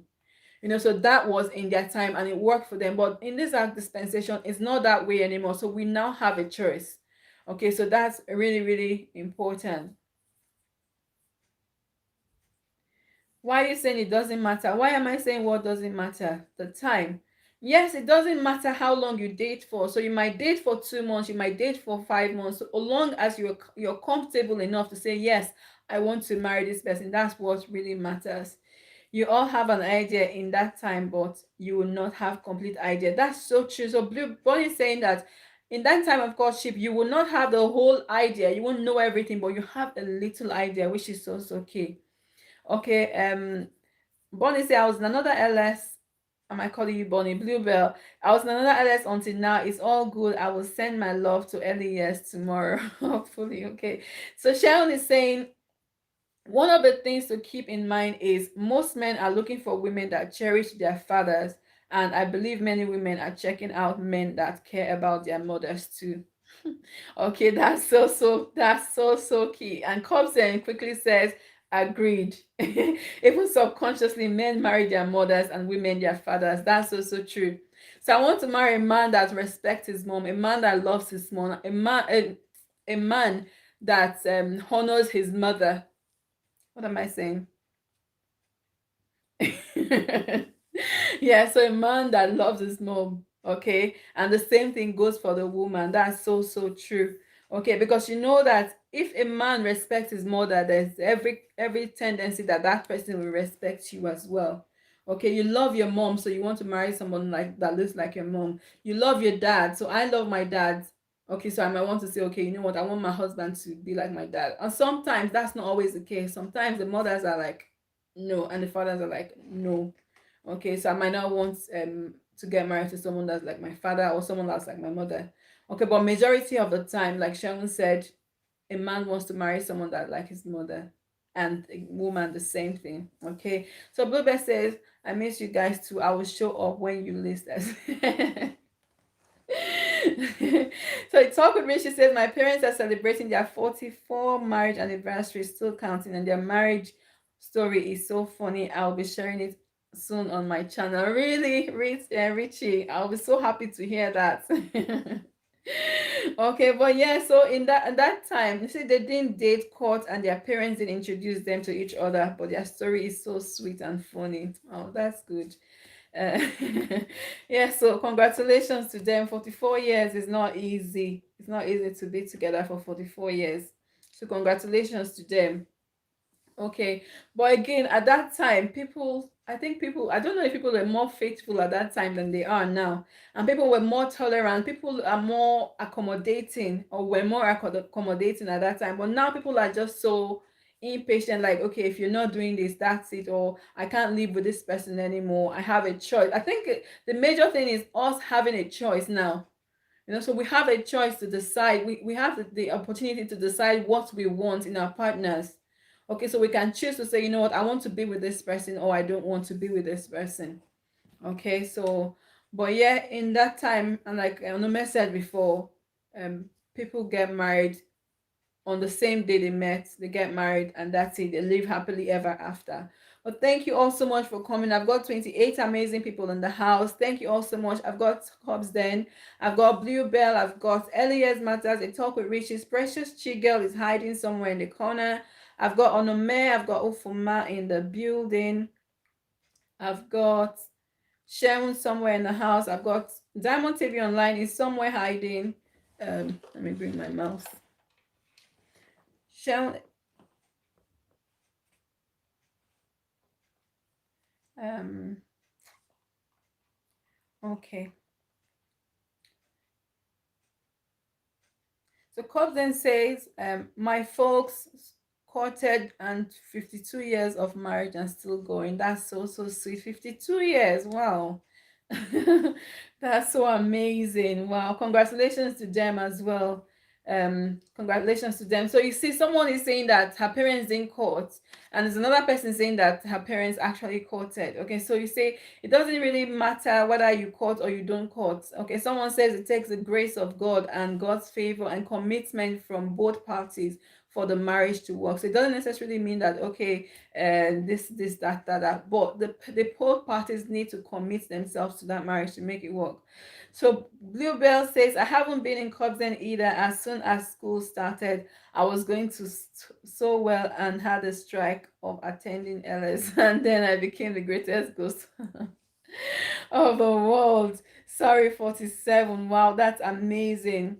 So that was in their time and it worked for them. But in this dispensation, it's not that way anymore. So we now have a choice. Okay, so that's really, really important. Why are you saying it doesn't matter? Why am I saying what doesn't matter? The time. Yes, it doesn't matter how long you date for. So you might date for 2 months, you might date for 5 months. So long as you're comfortable enough to say, yes, I want to marry this person. That's what really matters. You all have an idea in that time, but you will not have complete idea. That's so true. So Blue Bonnie is saying that in that time of courtship, you will not have the whole idea. You won't know everything, but you have a little idea, which is also okay. Okay, Bonnie said I was in another LS. Am I calling you Bonnie? Bluebell. I was in another LS until now. It's all good. I will send my love to Elias tomorrow. Hopefully, okay. So Sharon is saying one of the things to keep in mind is most men are looking for women that cherish their fathers, and I believe many women are checking out men that care about their mothers too. Okay, that's so key. And Cobson quickly says, agreed. Even subconsciously, men marry their mothers and women their fathers. That's also true. So I want to marry a man that respects his mom, a man that loves his mom, a man that honors his mother. What am I saying? Yeah, so a man that loves his mom, okay, and the same thing goes for the woman. That's so true. Okay, because you know that if a man respects his mother, there's every tendency that that person will respect you as well. Okay, you love your mom, so you want to marry someone like that looks like your mom. You love your dad, so I love my dad. Okay, so I might want to say, okay, you know what, I want my husband to be like my dad. And sometimes that's not always the case. Sometimes the mothers are like, no, and the fathers are like, no. Okay, so I might not want to get married to someone that's like my father or someone that's like my mother. Okay, but majority of the time, like Sharon said, a man wants to marry someone that like his mother, and a woman the same thing. Okay, so Bluebell says, I miss you guys too. I will show up when you list us. So talk with me. She says my parents are celebrating their 44 marriage anniversary, still counting, and their marriage story is so funny. I'll be sharing it soon on my channel. Really, Richie, I'll be so happy to hear that. Okay, but yeah, so in that time, you see, they didn't date, court, and their parents didn't introduce them to each other, but their story is so sweet and funny. Oh, that's good. uh, yeah, so congratulations to them. 44 years is not easy. It's not easy to be together for 44 years, so congratulations to them. Okay, but again, at that time, I don't know if people were more faithful at that time than they are now, and people were more tolerant. People are more accommodating, or were more accommodating at that time. But now people are just so impatient. Like, okay, if you're not doing this, that's it, or I can't live with this person anymore. I have a choice. I think the major thing is us having a choice now. So we have a choice to decide. We have the opportunity to decide what we want in our partners. Okay, so we can choose to say, you know what, I want to be with this person, or I don't want to be with this person. Okay, so, but yeah, in that time, and like Onome said before, people get married on the same day they met, they get married, and that's it. They live happily ever after. But thank you all so much for coming. I've got 28 amazing people in the house. Thank you all so much. I've got Hobbs Den, I've got Bluebell, I've got Elias Matters, a talk with Riches, Precious Chigel is hiding somewhere in the corner. I've got Onome, I've got Ufuma in the building. I've got Sharon somewhere in the house. I've got Diamond TV Online is somewhere hiding. Let me bring my mouse. Sharon, okay. So Cobb then says, my folks courted and 52 years of marriage and still going. That's so sweet. 52 years. Wow. That's so amazing. Wow. Congratulations to them as well. Congratulations to them. So you see, someone is saying that her parents didn't court, and there's another person saying that her parents actually courted. Okay, so you say it doesn't really matter whether you court or you don't court. Okay, someone says it takes the grace of God and God's favor and commitment from both parties for the marriage to work. So it doesn't necessarily mean that, okay, this, that. But the both parties need to commit themselves to that marriage to make it work. So Bluebell says, I haven't been in Cobden either. As soon as school started, I was going to so well and had a strike of attending LS, and then I became the greatest ghost of the world. Sorry, 47. Wow, that's amazing.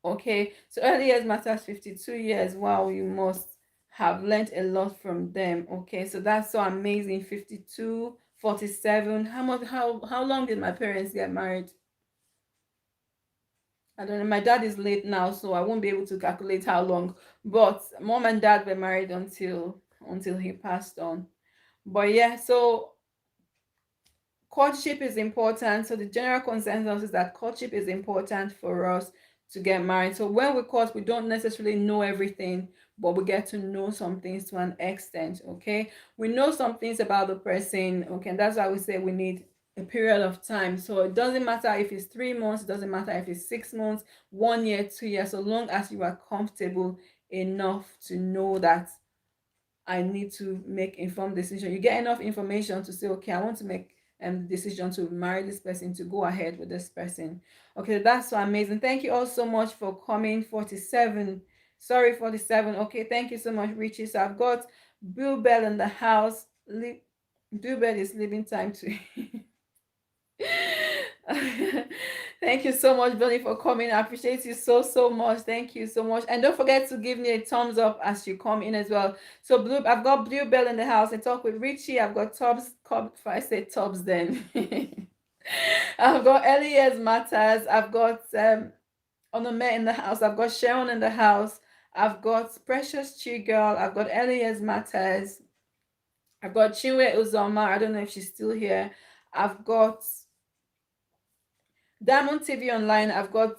Okay, so early years matters 52 years. Wow, you must have learned a lot from them. Okay, so that's so amazing. 52, 47. How long did my parents get married? I don't know. My dad is late now, so I won't be able to calculate how long. But mom and dad were married until he passed on. But yeah, so courtship is important. So the general consensus is that courtship is important for us to get married. So when we court, we don't necessarily know everything, but we get to know some things to an extent. Okay, we know some things about the person. Okay, and that's why we say we need a period of time. So it doesn't matter if it's 3 months, it doesn't matter if it's 6 months, 1 year, 2 years, so long as you are comfortable enough to know that I need to make informed decision. You get enough information to say, okay, I want to make decision to marry this person, to go ahead with this person. Okay, that's so amazing. Thank you all so much for coming. 47. Sorry, 47. Okay, thank you so much, Richie. So I've got Bluebell in the house. Bluebell is leaving time to Thank you so much, Billy, for coming. I appreciate you so much. Thank you so much. And don't forget to give me a thumbs up as you come in as well. So I've got Bluebell in the house. I talk with Richie. I've got Tubbs. If I say Tubbs, then I've got Elias Matters. I've got Onome in the house. I've got Sharon in the house. I've got Precious Chi Girl. I've got Elias Matters. I've got Chinwe Uzoma. I don't know if she's still here. I've got Diamond TV Online. I've got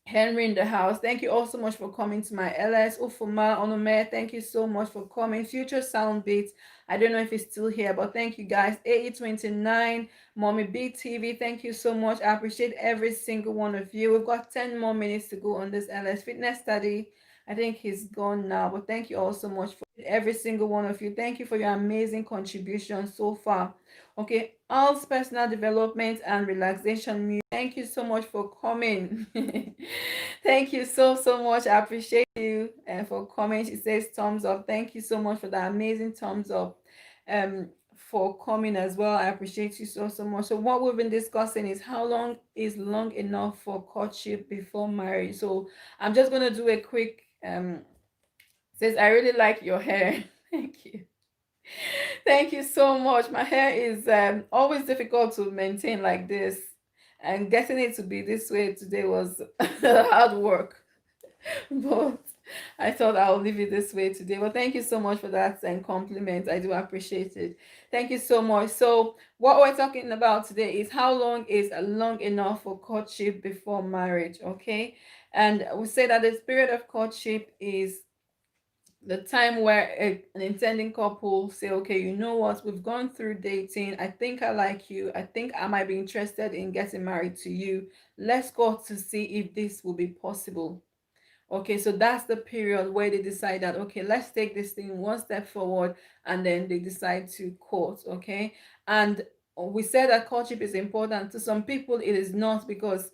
Henry in the house. Thank you all so much for coming to my LS. Ufuma Onome, thank you so much for coming. Future Sound Beats. I don't know if it's still here, but thank you guys. AE29, Mommy B TV, thank you so much. I appreciate every single one of you. We've got 10 more minutes to go on this LS Fitness study. I think he's gone now, but thank you all so much for every single one of you. Thank you for your amazing contribution so far. Okay, Al's personal development and relaxation. Thank you so much for coming. Thank you so much. I appreciate you for coming. She says thumbs up. Thank you so much for that amazing thumbs up. For coming as well. I appreciate you so much. So what we've been discussing is how long is long enough for courtship before marriage. So I'm just gonna do a quick says I really like your hair. Thank you. Thank you so much. My hair is always difficult to maintain like this, and getting it to be this way today was hard work. But I thought I'll leave it this way today. Well, thank you so much for that and compliment. I do appreciate it. Thank you so much. So what we're talking about today is how long is long enough for courtship before marriage, okay? And we say that the period of courtship is the time where an intending couple say, okay, you know what, we've gone through dating, I think I like you, I think I might be interested in getting married to you, let's go to see if this will be possible. Okay, so that's the period where they decide that, okay, let's take this thing one step forward, and then they decide to court. Okay, and we said that courtship is important. To some people it is not, because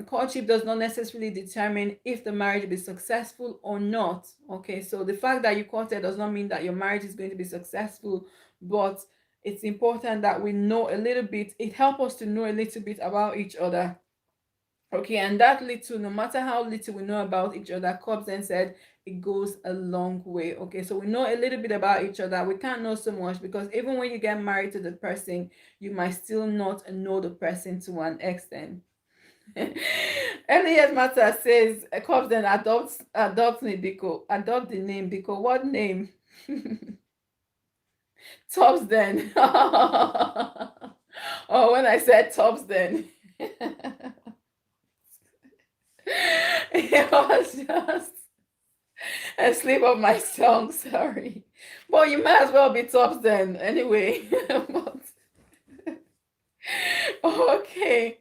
courtship does not necessarily determine if the marriage will be successful or not. Okay, so the fact that you courted does not mean that your marriage is going to be successful, but it's important that we know a little bit. It helps us to know a little bit about each other. Okay, and that little, no matter how little we know about each other, Cobden said it goes a long way. Okay, so we know a little bit about each other. We can't know so much, because even when you get married to the person, you might still not know the person to an extent. Elias Matter says Cobden adopt me because adopt the name, because what name? Tops then. Oh, when I said tops then. It was just a slip of my tongue, sorry. But you might as well be tops then, anyway. But, okay.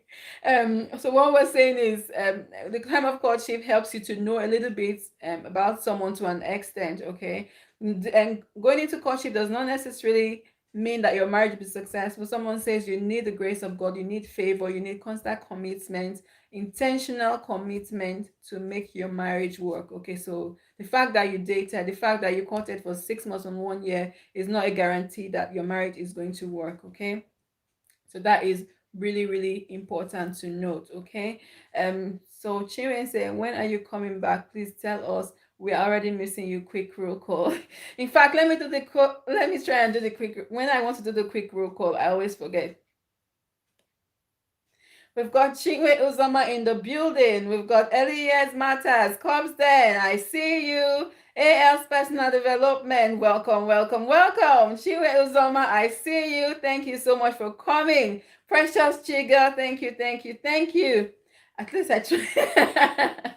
So what we're saying is the time of courtship helps you to know a little bit about someone to an extent, okay? And going into courtship does not necessarily mean that your marriage will be successful. Someone says you need the grace of God, you need favor, you need constant commitment, intentional commitment to make your marriage work. Okay, so the fact that you dated, the fact that you courted for 6 months and 1 year is not a guarantee that your marriage is going to work. Okay, so that is really, really important to note. Okay, so Chinwe said, when are you coming back? Please tell us. We are already missing you. Quick roll call. In fact, let me try and do the quick. When I want to do the quick roll call, I always forget. We've got Chinwe Uzoma in the building. We've got Elias Matters. Cobsden, I see you. AL's Personal Development. Welcome, welcome, welcome. Chinwe Uzoma, I see you. Thank you so much for coming. Precious Chiga, thank you, thank you, thank you. At least I try.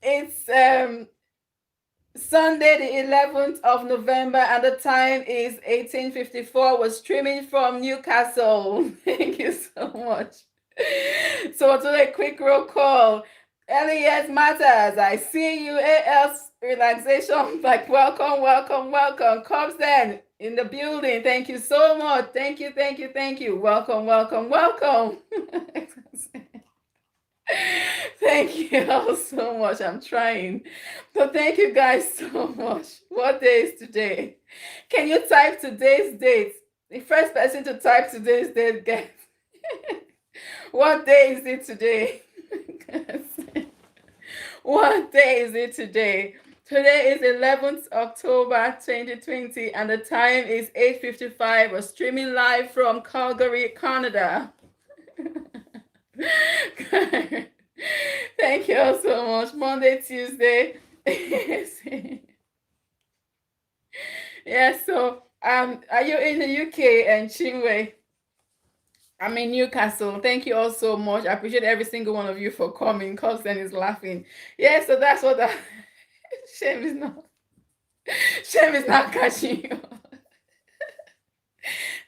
it's Sunday, the 11th of November, and the time is 18:54. We're streaming from Newcastle. Thank you so much. So we'll do a quick roll call. Elias Matters, I see you. AL's Relaxation, like welcome, welcome, welcome. Cobsden in the building. Thank you so much. Thank you, thank you, thank you. Welcome, welcome, welcome. Thank you all so much. I'm trying. So thank you guys so much. What day is today? Can you type today's date? The first person to type today's date gets. What day is it today? What day is it today? Today is 11th October 2020 and the time is 8:55. We're streaming live from Calgary, Canada. Thank you all so much. Monday, Tuesday. Yeah, so are you in the UK and Chinwe? I'm in Newcastle. Thank you all so much. I appreciate every single one of you for coming. Cousin is laughing. Yeah, so that's what that shame is not catching you.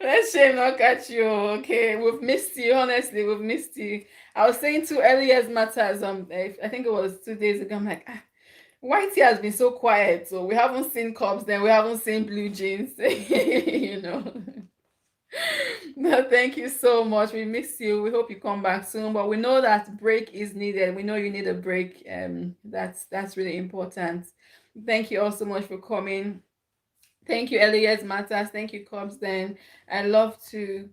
Let shame not catch you. Okay, we've missed you. Honestly, we've missed you. I was saying to Elias Matters, I think it was 2 days ago. I'm like, Whitey has been so quiet, so we haven't seen Cubs, then we haven't seen Blue Jeans, you know. No, thank you so much. We miss you. We hope you come back soon. But we know that break is needed. We know you need a break. That's really important. Thank you all so much for coming. Thank you, Elias Matters. Thank you, Cubs. Then I love to.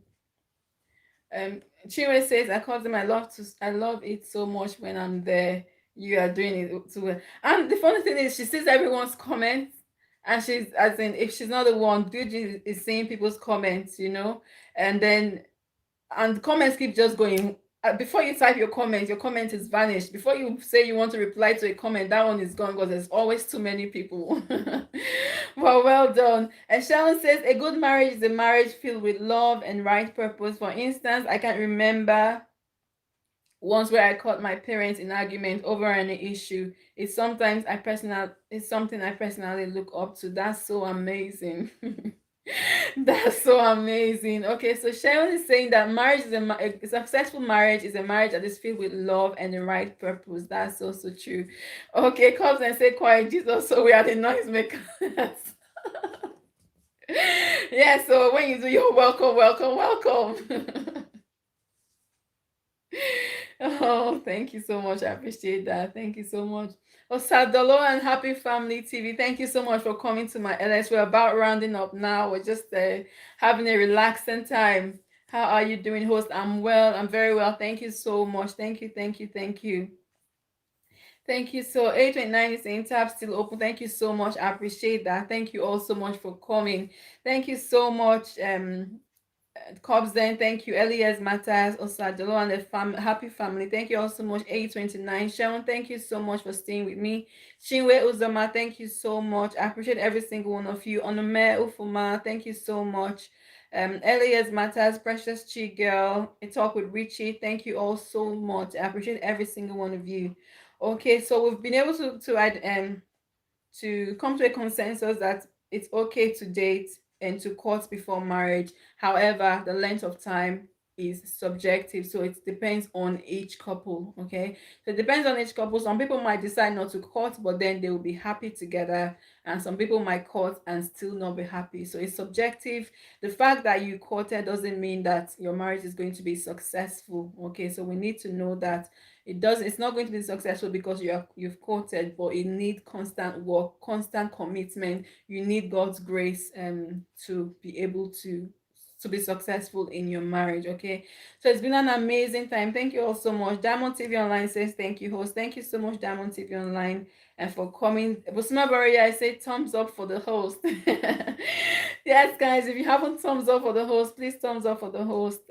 Chinwe says, I call them. I love it so much when I'm there. You are doing it too well. And the funny thing is, she sees everyone's comments, and she's as in if she's not the one, Duji is seeing people's comments, you know, and the comments keep just going. Before you type your comment is vanished. Before you say you want to reply to a comment, that one is gone because there's always too many people. Well done. And Sharon says, a good marriage is a marriage filled with love and right purpose. For instance, I can remember once where I caught my parents in argument over an issue. It's something I personally look up to. That's so amazing. That's so amazing. Okay, so Sharon is saying that marriage is a successful marriage is a marriage that is filled with love and the right purpose. That's also true. Okay, comes and say quiet Jesus, so we are the noisemakers. Yeah, so when you do your welcome, welcome, welcome. Oh, thank you so much. I appreciate that. Thank you so much. Osadolo and Happy Family TV, thank you so much for coming to my LS. We're about rounding up now. We're just having a relaxing time. How are you doing, host? I'm well. I'm very well. Thank you so much. Thank you, thank you, thank you. Thank you. So 829 is in tab still open. Thank you so much. I appreciate that. Thank you all so much for coming. Thank you so much. Cobsden, thank you. Elias Matters, Osadolo, and the Happy Family. Thank you all so much. 829. Sharon, thank you so much for staying with me. Chinwe Uzama, thank you so much. I appreciate every single one of you. Onome Ufuma, thank you so much. Elias Matters, Precious Chi Girl, a talk with Richie. Thank you all so much. I appreciate every single one of you. Okay, so we've been able to come to a consensus that it's okay to date and to court before marriage. However, the length of time is subjective, so it depends on each couple. Okay, so it depends on each couple. Some people might decide not to court, but then they will be happy together, and some people might court and still not be happy. So it's subjective. The fact that you courted doesn't mean that your marriage is going to be successful. Okay, so we need to know that it's not going to be successful because you've courted, but it need constant work, constant commitment. You need God's grace to be able to be successful in your marriage. Okay, so it's been an amazing time. Thank you all so much. Diamond TV Online says thank you, host. Thank you so much, Diamond TV Online, and for coming. Busuma Baria, I say thumbs up for the host. Yes, guys, if you haven't thumbs up for the host, please thumbs up for the host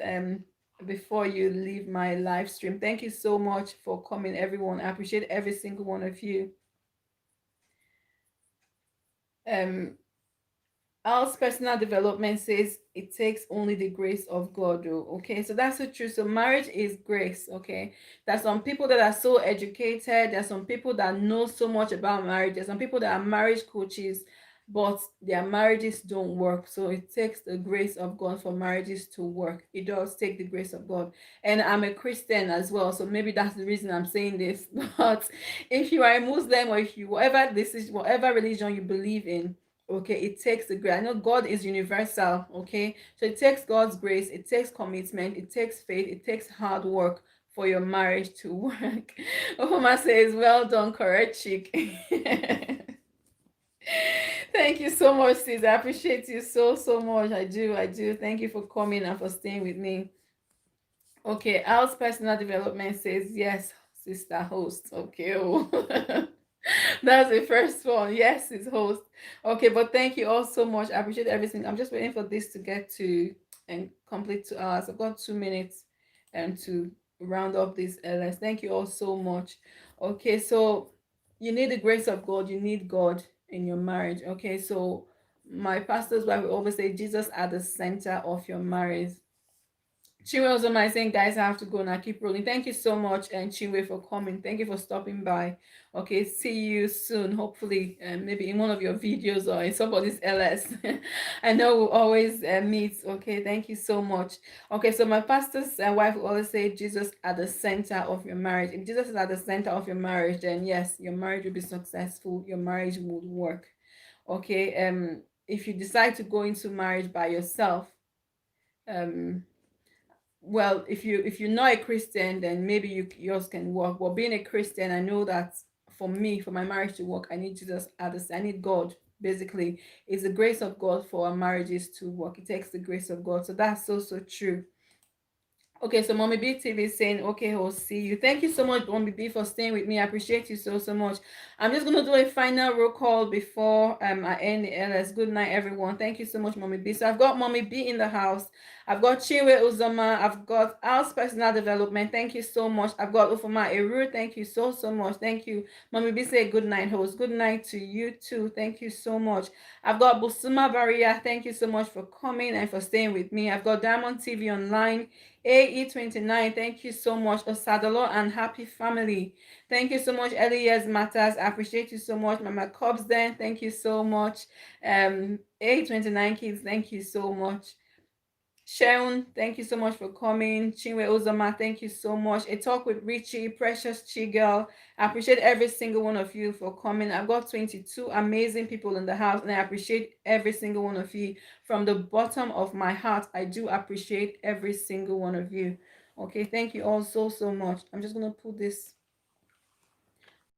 before you leave my live stream. Thank you so much for coming, everyone. I appreciate every single one of you. um Al's personal development says it takes only the grace of God. Oh, okay, so that's so true. So marriage is grace. Okay, there's some people that are so educated. There's some people that know so much about marriage. There's some people that are marriage coaches, but their marriages don't work. So it takes the grace of God for marriages to work. It does take the grace of God. And I'm a Christian as well, so maybe that's the reason I'm saying this. But if you are a Muslim, or if you whatever religion you believe in, okay, it takes the grace. I know God is universal. Okay, so it takes God's grace, it takes commitment, it takes faith, it takes hard work for your marriage to work. Ohoma says, well done, correct chick. Thank you so much, sis. I appreciate you so much. I do. Thank you for coming and for staying with me. Okay, Al's personal development says yes, sister host. Okay. Oh. That's the first one. Yes, it's host. Okay, but thank you all so much. I appreciate everything. I'm just waiting for this to get to and complete 2 hours. I've got 2 minutes to round up this LS. Thank you all so much. Okay, so you need the grace of God. You need God in your marriage. Okay, so my pastor's wife will always say Jesus at the center of your marriage. Chinwe also my saying, guys, I have to go now. Keep rolling. Thank you so much, and Chinwe, for coming. Thank you for stopping by. Okay, see you soon. Hopefully, maybe in one of your videos or in somebody's LS. I know we'll always meet. Okay, thank you so much. Okay, so my pastor's wife will always say, Jesus at the center of your marriage. If Jesus is at the center of your marriage, then yes, your marriage will be successful. Your marriage would work. Okay, if you decide to go into marriage by yourself, well, if you're not a Christian, then maybe yours can work. But being a Christian, I know that for me, for my marriage to work, I need Jesus I need God. Basically, it's the grace of God for our marriages to work. It takes the grace of God. So that's so true. Okay, so Mommy B TV is saying, okay, I'll see you. Thank you so much, Mommy B, for staying with me. I appreciate you so much. I'm just gonna do a final roll call before I end the LS. Good night, everyone. Thank you so much, Mommy B. So I've got Mommy B in the house. I've got Chinwe Uzoma. I've got Al's personal development. Thank you so much. I've got Ufoma Eru. Thank you so much. Thank you. Mommy B say good night, host. Good night to you too. Thank you so much. I've got Busuma Baria. Thank you so much for coming and for staying with me. I've got Diamond TV Online. AE29, thank you so much. Osadolo and Happy Family, thank you so much. Elias Matters, I appreciate you so much. Mama Cobbs, then thank you so much. A29 Kids, thank you so much. Sharon, thank you so much for coming. Chinwe Ozama, thank you so much. A Talk with Richie, Precious Chigel. I appreciate every single one of you for coming. I've got 22 amazing people in the house, and I appreciate every single one of you from the bottom of my heart. I do appreciate every single one of you. Okay, thank you all so much. I'm just going to put this